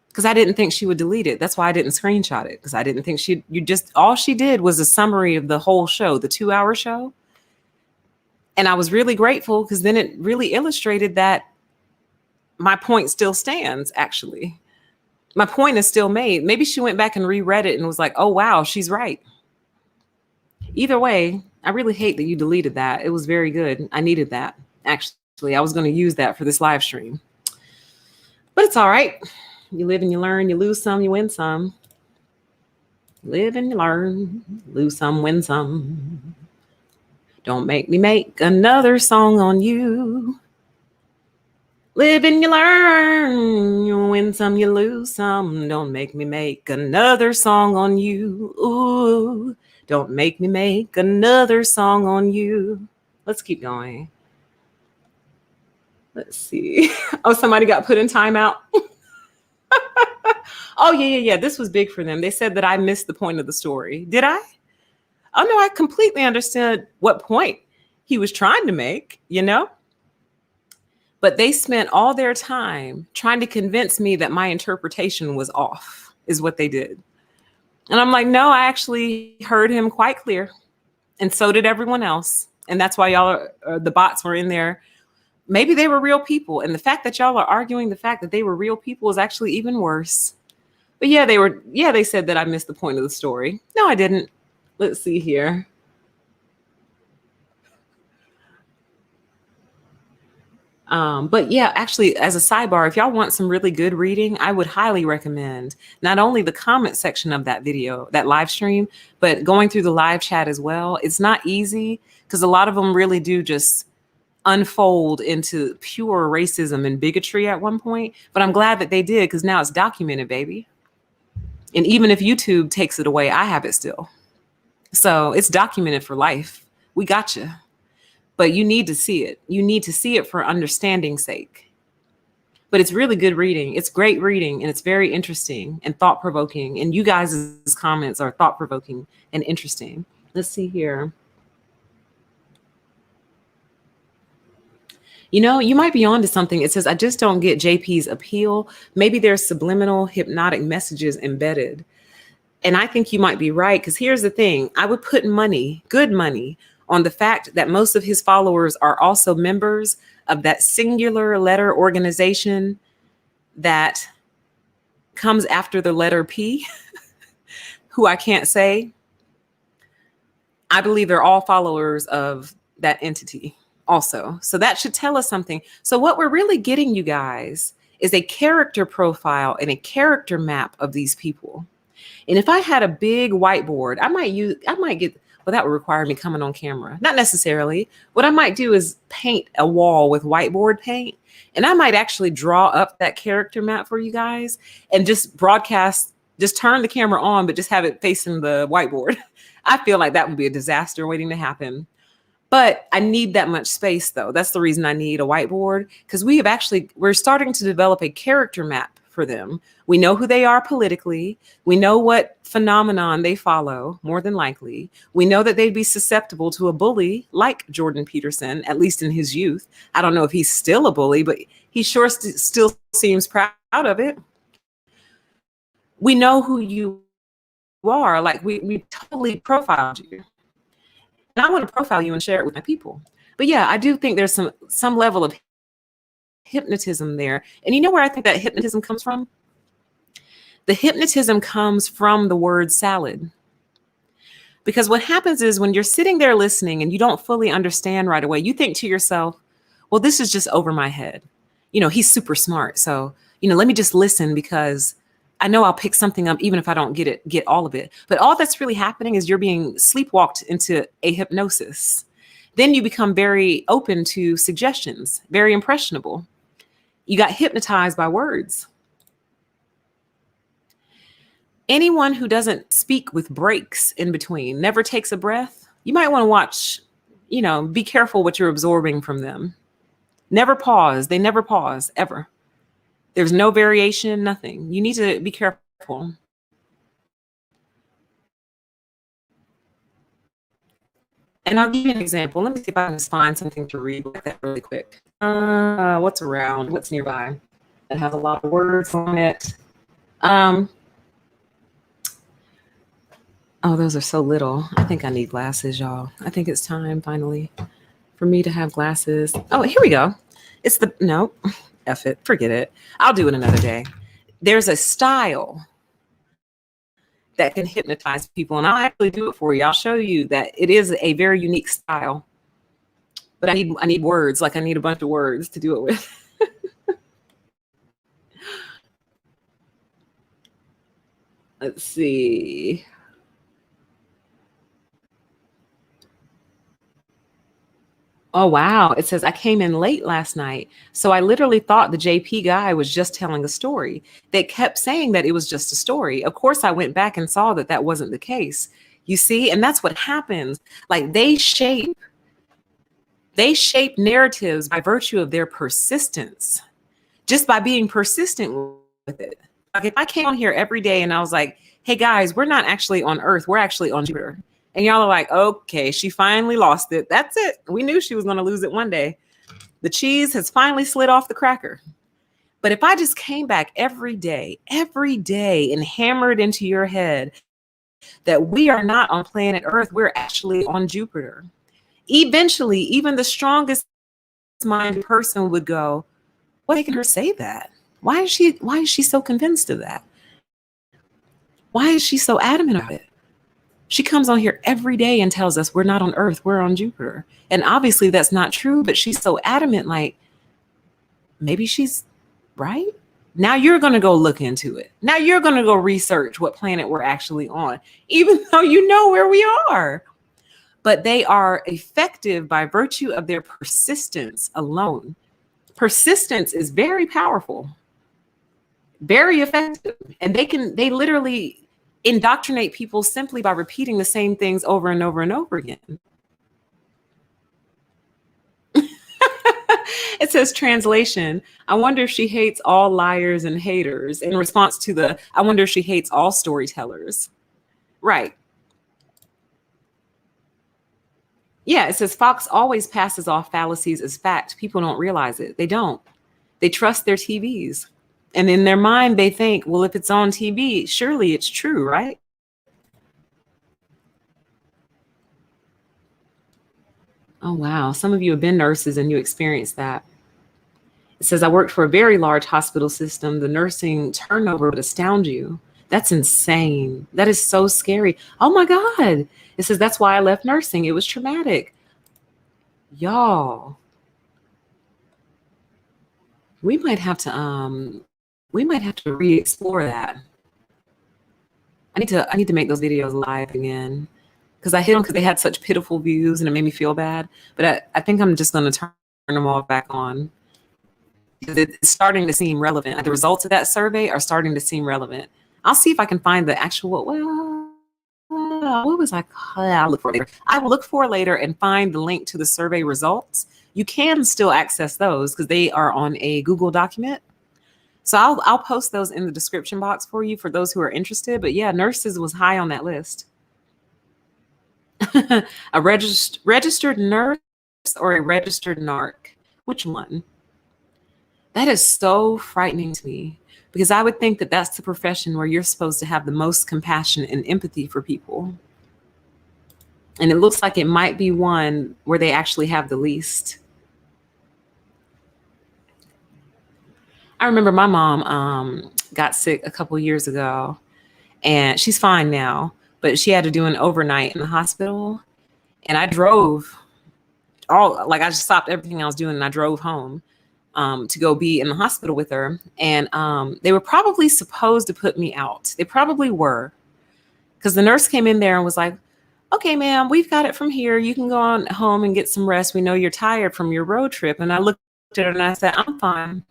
because I didn't think she would delete it. That's why I didn't screenshot it, because I didn't think all she did was a summary of the whole show, the 2-hour show. And I was really grateful because then it really illustrated that my point still stands, actually. My point is still made. Maybe she went back and reread it and was like, oh, wow, she's right. Either way, I really hate that you deleted that. It was very good. I needed that. Actually, I was going to use that for this live stream. But it's all right. You live and you learn. You lose some, you win some. Live and you learn. Lose some, win some. Don't make me make another song on you. Live and you learn. You win some, you lose some. Don't make me make another song on you. Ooh, don't make me make another song on you. Let's keep going. Let's see. Oh, somebody got put in timeout. Oh, yeah. This was big for them. They said that I missed the point of the story. Did I? Oh, no, I completely understood what point he was trying to make, But they spent all their time trying to convince me that my interpretation was off, is what they did. And I'm like, no, I actually heard him quite clear. And so did everyone else. And that's why the bots were in there. Maybe they were real people. And the fact that y'all are arguing the fact that they were real people is actually even worse. But yeah, they said that I missed the point of the story. No, I didn't. Let's see here. But yeah, actually, as a sidebar, if y'all want some really good reading, I would highly recommend not only the comment section of that video, that live stream, but going through the live chat as well. It's not easy because a lot of them really do just unfold into pure racism and bigotry at one point. But I'm glad that they did, because now it's documented, baby. And even if YouTube takes it away, I have it still. So it's documented for life. We got you. But you need to see it. You need to see it for understanding's sake. But it's really good reading. It's great reading, and it's very interesting and thought-provoking. And you guys' comments are thought-provoking and interesting. Let's see here. You might be onto something. It says, I just don't get JP's appeal. Maybe there's subliminal hypnotic messages embedded. And I think you might be right, because here's the thing. I would put money, good money, on the fact that most of his followers are also members of that singular letter organization that comes after the letter P, who I can't say. I believe they're all followers of that entity also. So that should tell us something. So what we're really getting, you guys, is a character profile and a character map of these people. And if I had a big whiteboard, I might get, well, that would require me coming on camera. Not necessarily. What I might do is paint a wall with whiteboard paint. And I might actually draw up that character map for you guys and just broadcast, just turn the camera on, but just have it facing the whiteboard. I feel like that would be a disaster waiting to happen. But I need that much space, though. That's the reason I need a whiteboard, because we're starting to develop a character map for them. We know who they are politically. We know what phenomenon they follow, more than likely. We know that they'd be susceptible to a bully like Jordan Peterson, at least in his youth. I don't know if he's still a bully, but he sure still seems proud of it. We know who you are. Like we totally profiled you. And I want to profile you and share it with my people. But yeah, I do think there's some level of hypnotism there. And you know where I think that hypnotism comes from? The hypnotism comes from the word salad. Because what happens is when you're sitting there listening and you don't fully understand right away, you think to yourself, well, this is just over my head. He's super smart. So, let me just listen because I know I'll pick something up even if I don't get all of it. But all that's really happening is you're being sleepwalked into a hypnosis. Then you become very open to suggestions, very impressionable. You got hypnotized by words. Anyone who doesn't speak with breaks in between, never takes a breath, you might want to watch, be careful what you're absorbing from them. Never pause. They never pause, ever. There's no variation, nothing. You need to be careful. And I'll give you an example. Let me see if I can just find something to read like that really quick. What's around? What's nearby? That has a lot of words on it. Oh, those are so little. I think I need glasses, y'all. I think it's time finally for me to have glasses. Oh, here we go. No, F it, forget it. I'll do it another day. There's a style that can hypnotize people, and I'll actually do it for you. I'll show you that it is a very unique style. But I need words, like I need a bunch of words to do it with. Let's see. Oh, wow. It says, I came in late last night. So I literally thought the JP guy was just telling a story. They kept saying that it was just a story. Of course, I went back and saw that that wasn't the case. You see, and that's what happens. Like they shape narratives by virtue of their persistence, just by being persistent with it. Like if I came on here every day and I was like, hey guys, we're not actually on Earth, we're actually on Jupiter. And y'all are like, okay, she finally lost it. That's it. We knew she was going to lose it one day. The cheese has finally slid off the cracker. But if I just came back every day, and hammered into your head that we are not on planet Earth, we're actually on Jupiter. Eventually, even the strongest minded person would go, what's making her say that? Why is she so convinced of that? Why is she so adamant about it? She comes on here every day and tells us we're not on Earth, we're on Jupiter. And obviously that's not true, but she's so adamant, like maybe she's right. Now you're going to go look into it. Now you're going to go research what planet we're actually on, even though you know where we are. But they are effective by virtue of their persistence alone. Persistence is very powerful, very effective. And they literally indoctrinate people simply by repeating the same things over and over and over again. It says translation, I wonder if she hates all liars and haters in response to I wonder if she hates all storytellers. Right. Yeah, it says Fox always passes off fallacies as fact. People don't realize it. They don't. They trust their TVs. And in their mind, they think, well, if it's on TV, surely it's true, right? Oh, wow. Some of you have been nurses and you experienced that. It says, I worked for a very large hospital system. The nursing turnover would astound you. That's insane. That is so scary. Oh, my God. It says, that's why I left nursing. It was traumatic. Y'all, we might have to re-explore that. I need to make those videos live again because I hit them because they had such pitiful views and it made me feel bad. But I think I'm just going to turn them all back on because it's starting to seem relevant. Like the results of that survey are starting to seem relevant. I'll see if I can find the actual, what was I'll look for later. I will look for later and find the link to the survey results. You can still access those because they are on a Google document. So I'll post those in the description box for you for those who are interested. But yeah, nurses was high on that list. A registered nurse or a registered narc? Which one? That is so frightening to me because I would think that that's the profession where you're supposed to have the most compassion and empathy for people. And it looks like it might be one where they actually have the least. I remember my mom got sick a couple years ago, and she's fine now, but she had to do an overnight in the hospital. And I drove I just stopped everything I was doing and I drove home to go be in the hospital with her. And they were probably supposed to put me out. They probably were, because the nurse came in there and was like, okay, ma'am, we've got it from here. You can go on home and get some rest. We know you're tired from your road trip. And I looked at her and I said, I'm fine.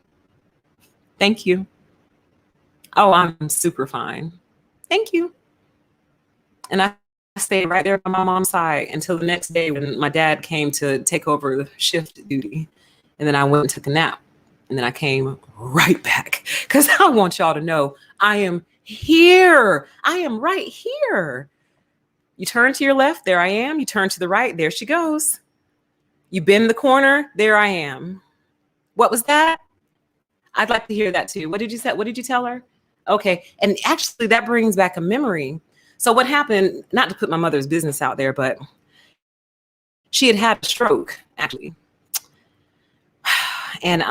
Thank you. Oh, I'm super fine. Thank you. And I stayed right there by my mom's side until the next day when my dad came to take over the shift duty. And then I went and took a nap. And then I came right back because I want y'all to know I am here. I am right here. You turn to your left, there I am. You turn to the right, there she goes. You bend the corner, there I am. What was that? I'd like to hear that too. What did you say? What did you tell her? Okay. And actually that brings back a memory. So what happened, not to put my mother's business out there, but she had a stroke actually. And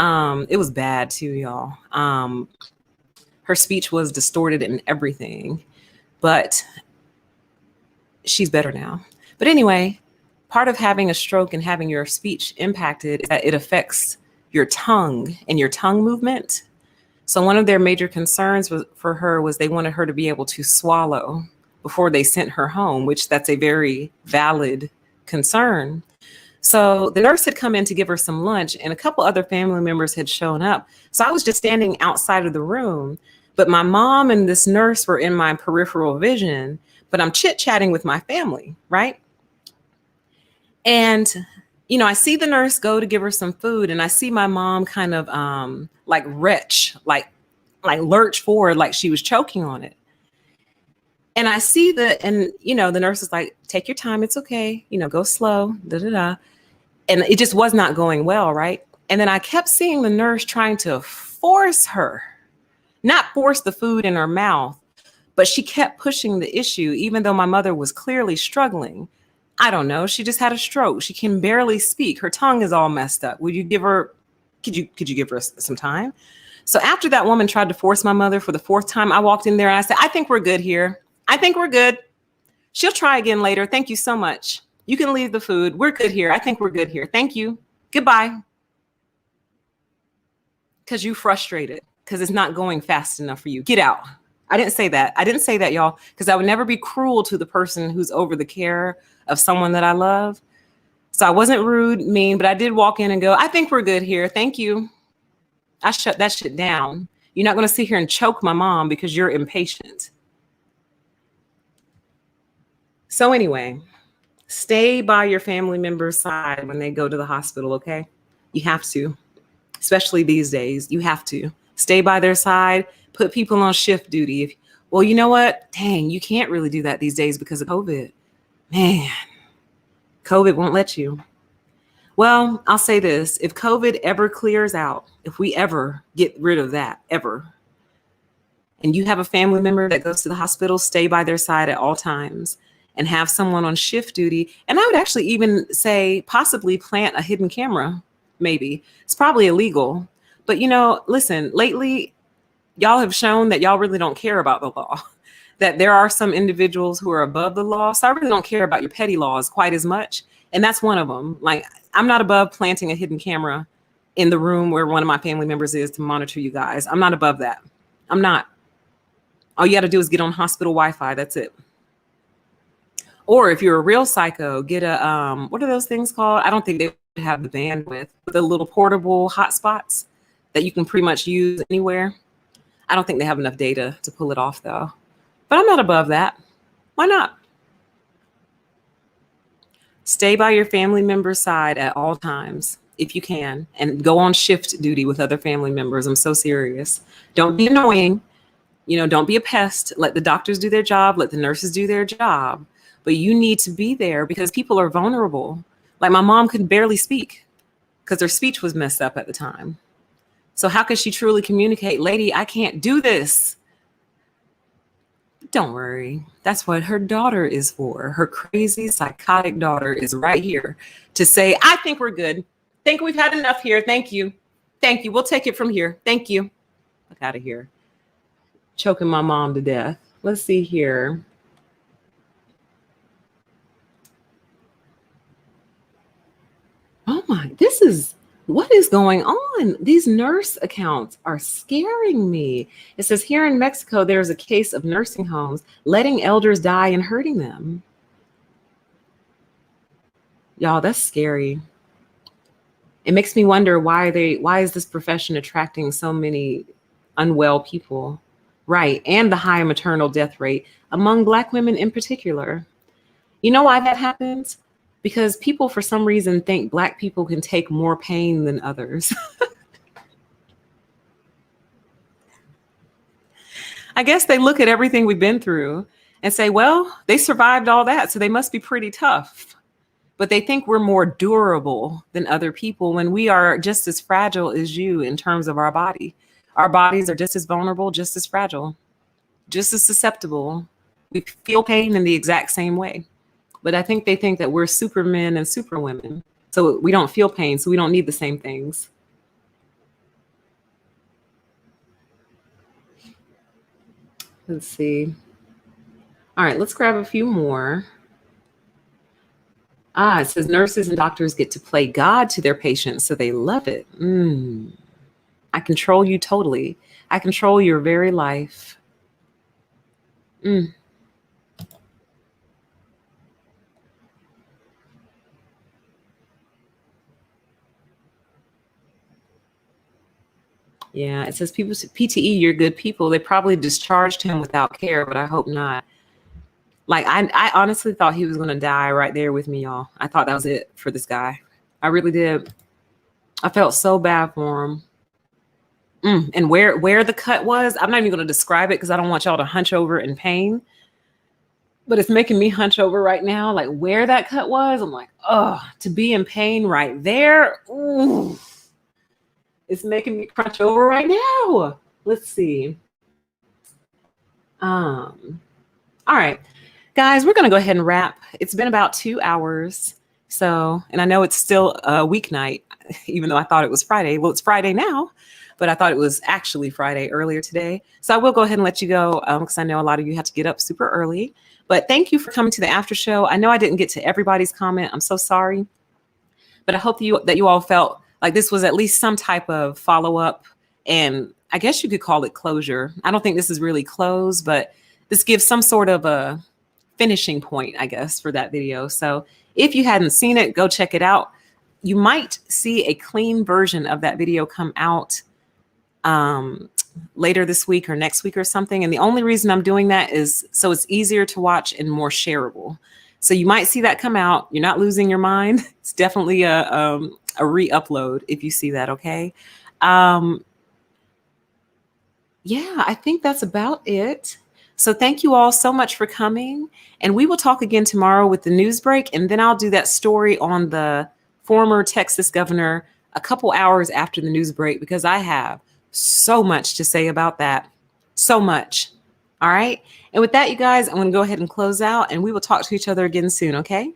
it was bad too, y'all. Her speech was distorted and everything, but she's better now. But anyway, part of having a stroke and having your speech impacted is that it affects your tongue and your tongue movement. So one of their major concerns for her was they wanted her to be able to swallow before they sent her home, which that's a very valid concern. So the nurse had come in to give her some lunch and a couple other family members had shown up. So I was just standing outside of the room, but my mom and this nurse were in my peripheral vision, but I'm chit-chatting with my family, right? And, you know, I see the nurse go to give her some food and I see my mom kind of like retch, like lurch forward, like she was choking on it. And I see and you know, the nurse is like, take your time, it's okay, you know, go slow, da da da. And it just was not going well, right? And then I kept seeing the nurse trying to force her, not force the food in her mouth, but she kept pushing the issue, even though my mother was clearly struggling. I don't know. She just had a stroke. She can barely speak. Her tongue is all messed up. Could you give her some time? So after that woman tried to force my mother for the fourth time, I walked in there and I said, I think we're good here. I think we're good. She'll try again later. Thank you so much. You can leave the food. We're good here. I think we're good here. Thank you. Goodbye. Because you frustrated because it's not going fast enough for you. Get out. I didn't say that. I didn't say that, y'all, because I would never be cruel to the person who's over the care of someone that I love. So I wasn't rude, mean, but I did walk in and go, I think we're good here. Thank you. I shut that shit down. You're not going to sit here and choke my mom because you're impatient. So anyway, stay by your family member's side when they go to the hospital, okay? You have to, especially these days. You have to stay by their side, put people on shift duty. Well, you know what? Dang, you can't really do that these days because of COVID. Man, COVID won't let you. Well, I'll say this. If COVID ever clears out, if we ever get rid of that, ever, and you have a family member that goes to the hospital, stay by their side at all times and have someone on shift duty. And I would actually even say possibly plant a hidden camera, maybe. It's probably illegal. But, you know, listen, lately, y'all have shown that y'all really don't care about the law, that there are some individuals who are above the law. So I really don't care about your petty laws quite as much. And that's one of them. Like, I'm not above planting a hidden camera in the room where one of my family members is to monitor you guys. I'm not above that. I'm not. All you got to do is get on hospital Wi-Fi. That's it. Or if you're a real psycho, get a, what are those things called? I don't think they have the bandwidth, the little portable hotspots that you can pretty much use anywhere. I don't think they have enough data to pull it off though. But I'm not above that. Why not? Stay by your family member's side at all times. if you can, and go on shift duty with other family members. I'm so serious. Don't be annoying. Don't be a pest. Let the doctors do their job. Let the nurses do their job. But you need to be there because people are vulnerable. Like my mom could barely speak because her speech was messed up at the time. So how could she truly communicate, lady, I can't do this? Don't worry. That's what her daughter is for. Her crazy, psychotic daughter is right here to say, I think we're good. Think we've had enough here. Thank you. Thank you. We'll take it from here. Thank you. Look out of here. Choking my mom to death. Let's see here. Oh my, what is going on? These nurse accounts are scaring me. It says here in Mexico, there's a case of nursing homes letting elders die and hurting them. Y'all, that's scary. It makes me wonder why is this profession attracting so many unwell people? Right. And the high maternal death rate among Black women in particular. You know why that happens? Because people, for some reason, think Black people can take more pain than others. I guess they look at everything we've been through and say, well, they survived all that, so they must be pretty tough. But they think we're more durable than other people when we are just as fragile as you in terms of our body. Our bodies are just as vulnerable, just as fragile, just as susceptible. We feel pain in the exact same way. But I think they think that we're supermen and superwomen. So we don't feel pain, so we don't need the same things. Let's see. All right, let's grab a few more. It says nurses and doctors get to play God to their patients, so they love it. I control you totally. I control your very life. Yeah, it says people PTE, you're good people. They probably discharged him without care, but I hope not. Like I honestly thought he was gonna die right there with me, y'all. I thought that was it for this guy. I really did. I felt so bad for him. And where the cut was, I'm not even gonna describe it because I don't want y'all to hunch over in pain. But it's making me hunch over right now. Like where that cut was, I'm like, oh, to be in pain right there. Ooh. It's making me crunch over right now. Let's see. All right, guys, we're going to go ahead and wrap. It's been about 2 hours. So, and I know it's still a weeknight, even though I thought it was Friday. Well, it's Friday now, but I thought it was actually Friday earlier today. So I will go ahead and let you go because I know a lot of you have to get up super early. But thank you for coming to the after show. I know I didn't get to everybody's comment. I'm so sorry. But I hope that you all felt like this was at least some type of follow-up, and I guess you could call it closure. I don't think this is really closed, but this gives some sort of a finishing point, I guess, for that video. So if you hadn't seen it, go check it out. You might see a clean version of that video come out later this week or next week or something. And the only reason I'm doing that is so it's easier to watch and more shareable. So you might see that come out. You're not losing your mind. It's definitely a re-upload if you see that, okay? Yeah, I think that's about it. So thank you all so much for coming. And we will talk again tomorrow with the news break. And then I'll do that story on the former Texas governor a couple hours after the news break, because I have so much to say about that. So much. All right. And with that, you guys, I'm going to go ahead and close out, and we will talk to each other again soon. Okay.